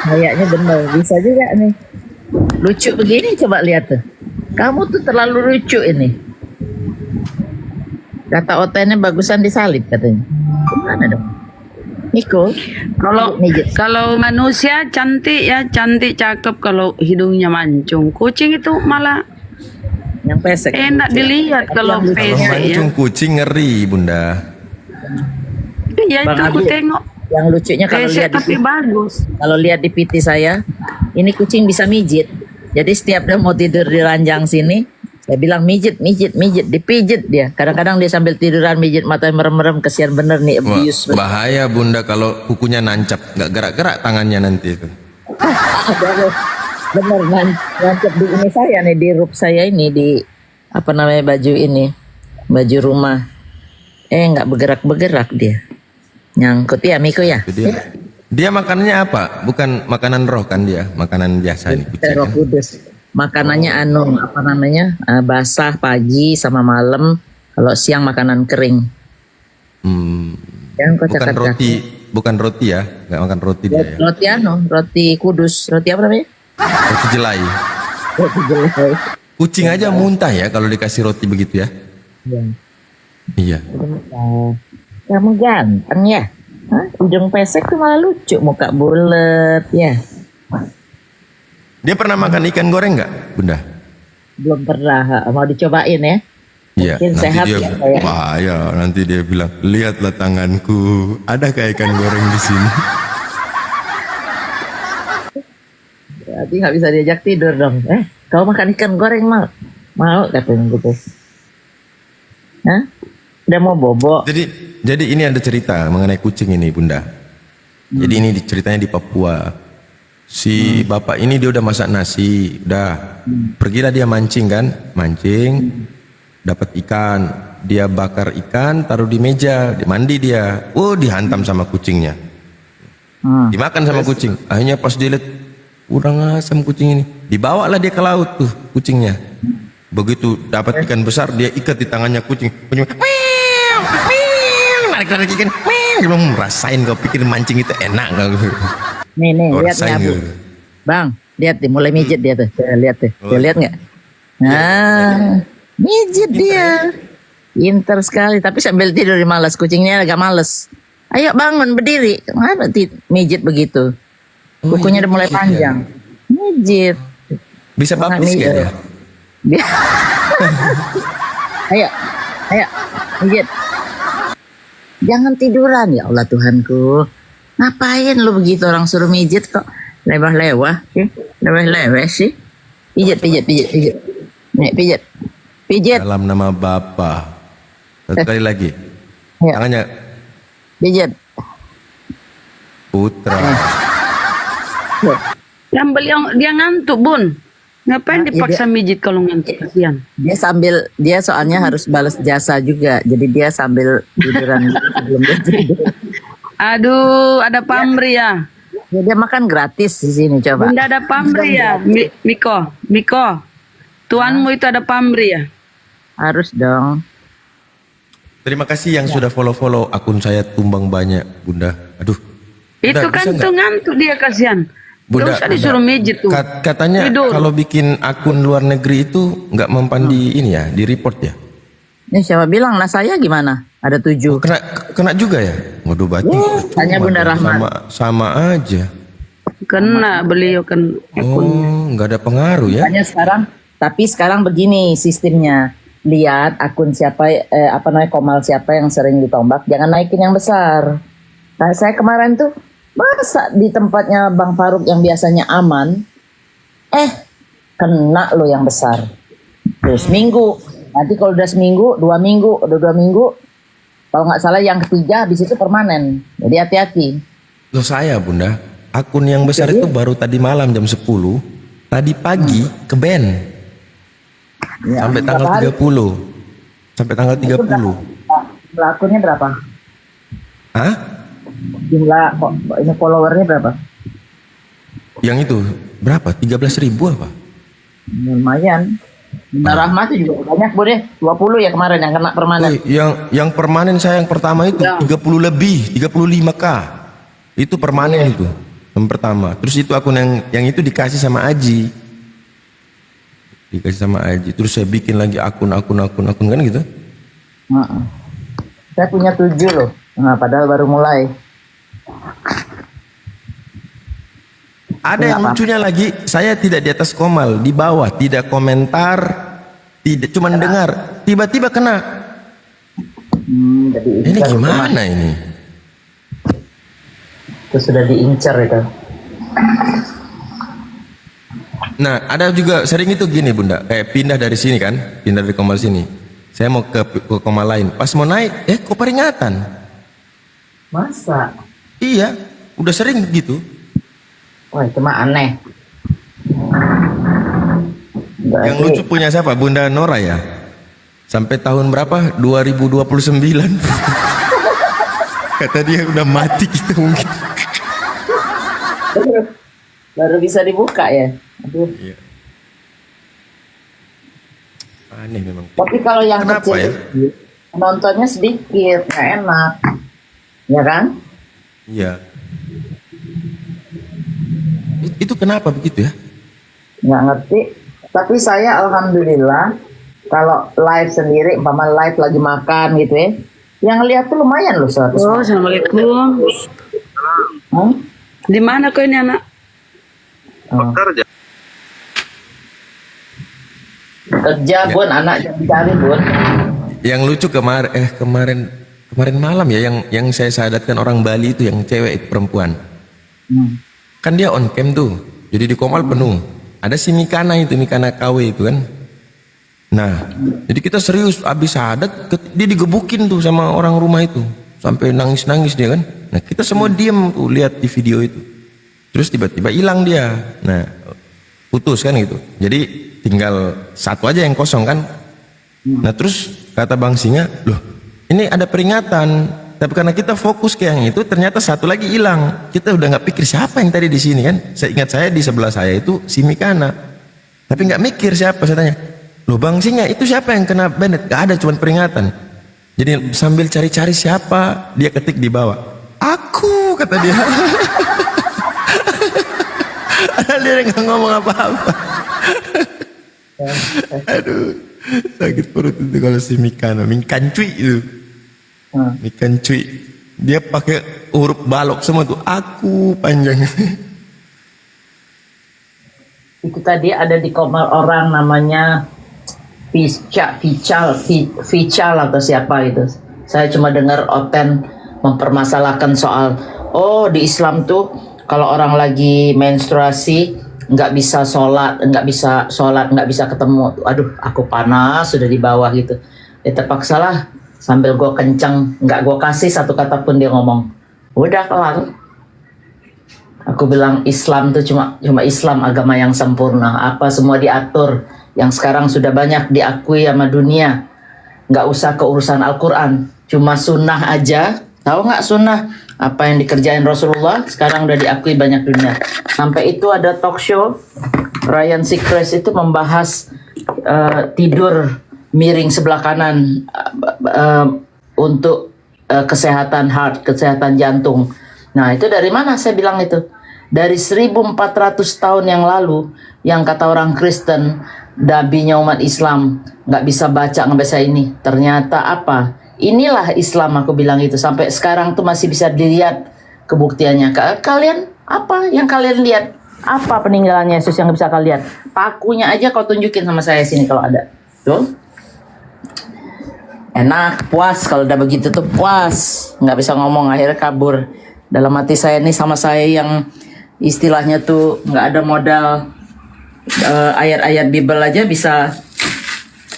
Kayaknya bener, bisa juga nih. Lucu begini coba lihat tuh. Kamu tuh terlalu lucu ini. Kata Otennya bagusan disalib katanya. Gimana dong? Miko, kalau manusia cantik ya, cantik cakep kalau hidungnya mancung. Kucing itu malah yang pesek. Enak dilihat kalau pesek ya. Mancung kucing ngeri, Bunda. Iya itu aku tengok. Yang lucunya kalau lihat tapi bagus. Kalau lihat di PT saya, ini kucing bisa mijit. Jadi setiap dia mau tidur di ranjang sini, saya bilang mijit, dipijit dia. Kadang-kadang dia sambil tiduran mijit matanya merem-merem, kesian bener nih abuse. Bahaya Bunda kalau kukunya nancap, nggak gerak-gerak tangannya nanti itu. Bener nancap di ini saya nih, di roof saya ini, di apa namanya baju ini, baju rumah. Nggak bergerak-bergerak dia. Nyangkut ya Miko ya. Dia makanannya apa? Bukan makanan roh kan dia, makanan biasa ini kucing. Roh Kudus. Makanannya apa namanya? Basah pagi sama malam. Kalau siang makanan kering. Bukan roti ya, nggak makan roti dia. Ya? Roti kudus, roti apa namanya? Roti jelai. Kucing aja muntah ya kalau dikasih roti begitu ya. Iya. Kamu ganteng ya. Ujung pesek tuh malah lucu, muka bulat ya. Dia pernah makan ikan goreng nggak, Bunda? Belum pernah, mau dicobain ya. Iya, nanti sehat dia, ya. Nanti dia bilang, lihatlah tanganku, ada kayak ikan goreng di sini. Berarti nggak bisa diajak tidur dong. Kau makan ikan goreng mau katanya gitu. Hah? Udah mau bobo. Jadi ini ada cerita mengenai kucing ini, Bunda. Jadi ini ceritanya di Papua. Si bapak ini dia udah masak nasi, udah pergilah dia mancing kan, mancing, dapat ikan, dia bakar ikan, taruh di meja, mandi dia, dihantam sama kucingnya, dimakan sama kucing. Akhirnya pas dia lihat, kurang asam kucing ini, dibawalah dia ke laut tuh kucingnya. Begitu dapat ikan besar, dia ikat di tangannya kucing, narik ikan, rasain kau pikir mancing itu enak kau. Nih, Oh, lihat nih rasain Abu. gitu. Bang, lihat nih, mulai mijet dia tuh. Lihat tuh. Lihat nggak? Nah, mijet dia. Pinter sekali, tapi sambil tidur di malas. Kucingnya agak males. Ayo bangun, berdiri. Kenapa mijet begitu? Kukunya udah mulai panjang. Mijet. Bisa baptis mijet. gak dia? Ayo, mijet. Jangan tiduran, ya Allah Tuhanku. Ngapain lu begitu, orang suruh mijet kok lewah-lewah sih, leweh-leweh sih. Pijit. Nih, pijit. Dalam nama Bapa. Satu kali lagi. Ya. Tangannya Pijit. Putra. Yang beliau dia ngantuk, Bun. Ngapain dipaksa mijit kalau ngantuk, kasihan. Dia soalnya harus balas jasa juga. Jadi dia sambil tiduran sebelum dia tidur. Aduh, ada pamri ya. Ya, dia makan gratis di sini, coba. Bunda ada pamri ya, Miko. Tuanmu itu ada pamri ya. Harus dong. Terima kasih yang sudah follow akun saya tumbang banyak, Bunda. Aduh. Itu Bunda, kan bisa nggak? tuh ngantuk dia, kasihan. Bunda, Gak usah disuruh mijit tuh. Katanya Tidur. kalau bikin akun luar negeri itu nggak mempan di ini ya, di report ya. Ini siapa bilang? Nah, saya gimana? Ada 7. Kena juga ya? Waduh, berarti Tanya Bunda Rahmat. sama aja. Kena beliau kan akun. Oh, nggak ada pengaruh ya? Makanya sekarang begini sistemnya. Lihat akun siapa, Komal siapa yang sering ditombak, jangan naikin yang besar. Nah, saya kemarin tuh masa di tempatnya Bang Faruk yang biasanya aman, kena lo yang besar. Terus minggu, nanti kalau udah seminggu, 2 minggu, udah 2 minggu, kalau nggak salah yang ketiga habis itu permanen. Jadi hati-hati. Loh saya Bunda, akun yang besar itu baru tadi malam jam 10, tadi pagi ke ban. Ya, Sampai tanggal 30. Sampai tanggal 30. Jumlah akunnya berapa? Hah? Jumlah ini followernya berapa? Yang itu berapa? 13.000 apa? Lumayan. Bunda Rahmat itu juga banyak, Bu deh. 20 ya kemarin yang kena permanen. Yang permanen saya yang pertama itu 30 lebih, 35K. Itu permanen itu. Yang pertama. Terus itu akun yang itu dikasih sama Aji. Dikasih sama Aji. Terus saya bikin lagi akun kan gitu. Saya punya 7 loh. Nah, padahal baru mulai. Ada yang lucunya lagi, saya tidak di atas Komal, di bawah, tidak komentar, tidak cuman dengar, tiba-tiba kena. Ini gimana ini? Itu sudah diincar itu. Nah, ada juga sering itu gini Bunda, pindah dari sini kan, pindah dari Komal sini. Saya mau ke Komal lain, pas mau naik, kok peringatan? Masa? Iya, udah sering begitu. Wah, itu mah aneh. Yang lucu punya siapa? Bunda Nora ya? Sampai tahun berapa? 2029. Kata dia udah mati gitu mungkin. Baru bisa dibuka ya. Aduh. Iya. Aneh memang. Tapi kalau yang Kenapa kecil ya? nontonnya sedikit, nggak enak. Ya kan? Iya. Itu kenapa begitu ya? Nggak ngerti. Tapi saya alhamdulillah kalau live sendiri, umpama live lagi makan gitu ya, yang lihat tuh lumayan loh 100. Oh, assalamualaikum. Di mana kau ini anak? Kerja Bun, anak yang cari Bun. Yang lucu kemarin malam ya, yang saya sadatkan orang Bali itu yang cewek itu perempuan. Kan dia on cam tuh, jadi di Komal penuh. Ada si Mikana KW itu kan. Nah, jadi kita serius abis sadat, dia digebukin tuh sama orang rumah itu, sampai nangis dia kan. Nah kita semua diam tuh lihat di video itu. terus tiba-tiba hilang dia. Nah, putus kan gitu. Jadi tinggal satu aja yang kosong kan. Nah terus kata Bang Singa, loh ini ada peringatan, tapi karena kita fokus ke yang itu, ternyata satu lagi hilang. Kita udah nggak pikir siapa yang tadi di sini kan. Saya ingat saya di sebelah saya itu si Mikana, tapi nggak mikir siapa. Saya tanya, loh Bang Singa itu siapa yang kena banet? Gak ada, cuma peringatan. Jadi sambil cari-cari siapa, dia ketik di bawah, aku, kata dia. Dia nggak ngomong apa-apa. Aduh, sakit perut itu kalau si Mikana, Mikan cuy itu. Mikan cuy. Dia pakai huruf balok semua tuh, aku panjang. Itu tadi ada di komen orang namanya Fical atau siapa itu. Saya cuma dengar Oten mempermasalahkan soal, oh di Islam tuh kalau orang lagi menstruasi nggak bisa sholat, nggak bisa ketemu. Aduh, aku panas sudah di bawah gitu. Ya terpaksalah sambil gue kenceng, nggak gue kasih satu kata pun dia ngomong. Udah kelar. Aku bilang Islam tuh cuma Islam, agama yang sempurna. Apa semua diatur, yang sekarang sudah banyak diakui sama dunia. Nggak usah ke urusan Al-Quran, cuma sunnah aja. Tahu nggak sunnah? Apa yang dikerjain Rasulullah sekarang udah diakui banyak dunia. Sampai itu ada talk show Ryan Seacrest itu membahas tidur miring sebelah kanan untuk kesehatan heart, kesehatan jantung. Nah itu dari mana saya bilang itu? Dari 1400 tahun yang lalu, yang kata orang Kristen, nabinya umat Islam nggak bisa baca, nggak bisa ini. Ternyata apa? Inilah Islam, aku bilang itu. Sampai sekarang tuh masih bisa dilihat kebuktiannya. Kalian apa yang kalian lihat? Apa peninggalan Yesus yang bisa kalian lihat? Pakunya aja kau tunjukin sama saya sini kalau ada. Tuh. Enak, puas kalau udah begitu tuh puas. Nggak bisa ngomong, akhirnya kabur. Dalam hati saya nih sama saya yang istilahnya tuh nggak ada modal ayat-ayat Bible aja bisa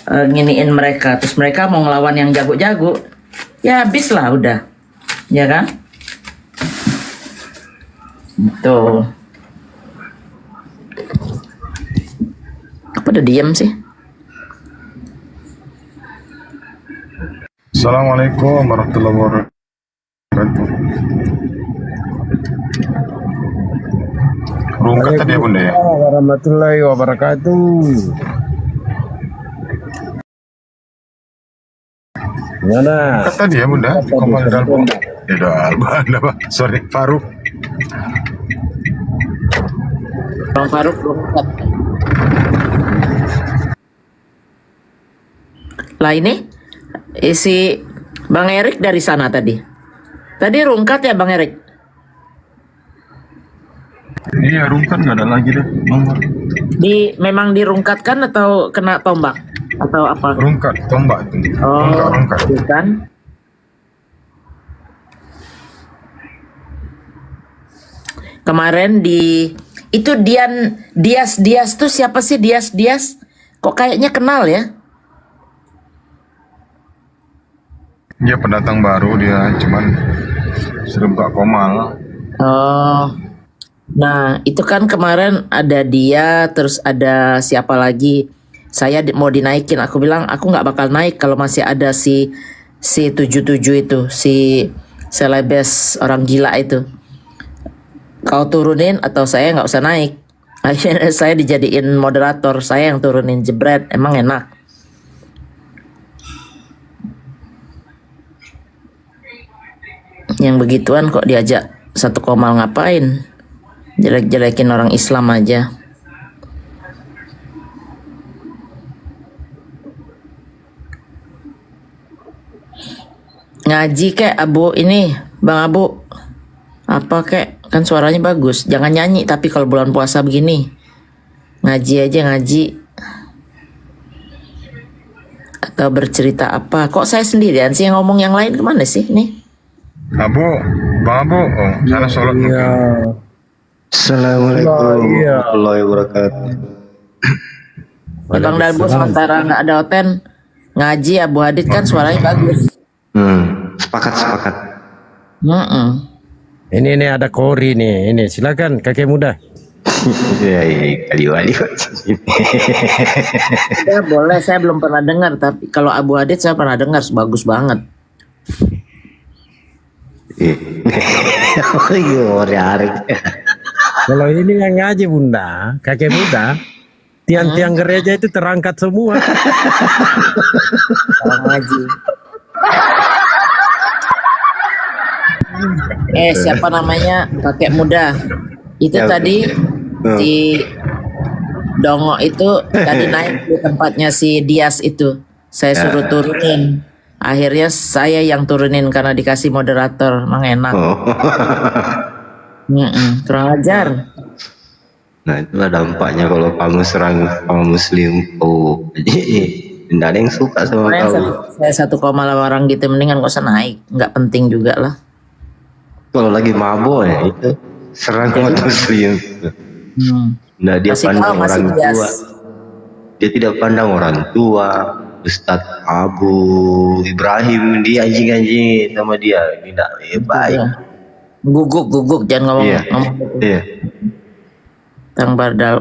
nginiin mereka. Terus mereka mau ngelawan yang jago-jago, ya habis lah udah, ya kan? Tuh. Apa udah diem sih? Assalamualaikum warahmatullahi wabarakatuh. Rungkat tadi ya bunda ya. Warahmatullahi wabarakatuh. Gimana? Rungkat tadi ya bunda. Komandan bunda. Sorry, Faruk. Bang Faruk rungkat. Lah ini si Bang Erik dari sana tadi. Tadi rungkat ya Bang Erik? Iya rungkat nggak ada lagi deh. Memang dirungkatkan atau kena tombak atau apa? Rungkat, tombak itu. Oh, rungkat. Bukan. Kemarin itu Dias tuh siapa sih Dias? Kok kayaknya kenal ya? Dia pendatang baru, dia cuman serba komal. Oh. Nah, itu kan kemarin ada dia, terus ada siapa lagi? Saya mau dinaikin, aku bilang aku nggak bakal naik kalau masih ada si 77 itu, si selebes orang gila itu. Kau turunin atau saya nggak usah naik. Akhirnya saya dijadiin moderator, saya yang turunin, jebret, emang enak. Yang begituan kok diajak satu komal ngapain? Jelek-jelekin orang Islam aja. Ngaji kek Abu ini, Bang Abu. Apa kek? Kan suaranya bagus. Jangan nyanyi tapi kalau bulan puasa begini. Ngaji aja ngaji. Atau bercerita apa? Kok saya sendirian sih yang ngomong, yang lain kemana sih nih? Abu, Bang Abu, oh, sana sholat mungkin. Assalamualaikum warahmatullahi wabarakatuh. Bang Dalbo sementara nggak ada Oten ngaji, Abu Hadid kan suaranya bagus. Sepakat. Ini ada Kori nih. Ini silakan kakek muda. Kali-wali. Ya boleh, saya belum pernah dengar, tapi kalau Abu Adit saya pernah dengar, bagus banget. Kalau ini yang ngaji bunda, kakek muda, tiang-tiang gereja itu terangkat semua. Orang ngaji. Siapa namanya kakek muda? Itu tadi si Dongo itu tadi naik di tempatnya si Dias itu. Saya suruh turunin. Akhirnya saya yang turunin karena dikasih moderator, emang enak. Kurang ajar. Nah itulah dampaknya kalau kamu serang kaum muslim. Tidak ada yang suka sama kamu. Saya 1,8 orang gitu, mendingan gak usah naik, nggak penting juga lah. Kalau lagi mabok ya itu serang umat muslim. Nah dia Masih pandang tahu, orang masih tua. Dia tidak pandang orang tua. Ustadz Abu Ibrahim dia anjing-anjing sama dia, tidak baik. Guguk jangan ngomong. Iya.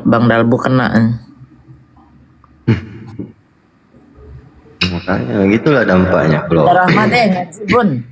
Bang Dalbu kena. Makanya gitulah dampaknya kalau Rahmat ngaji Bun.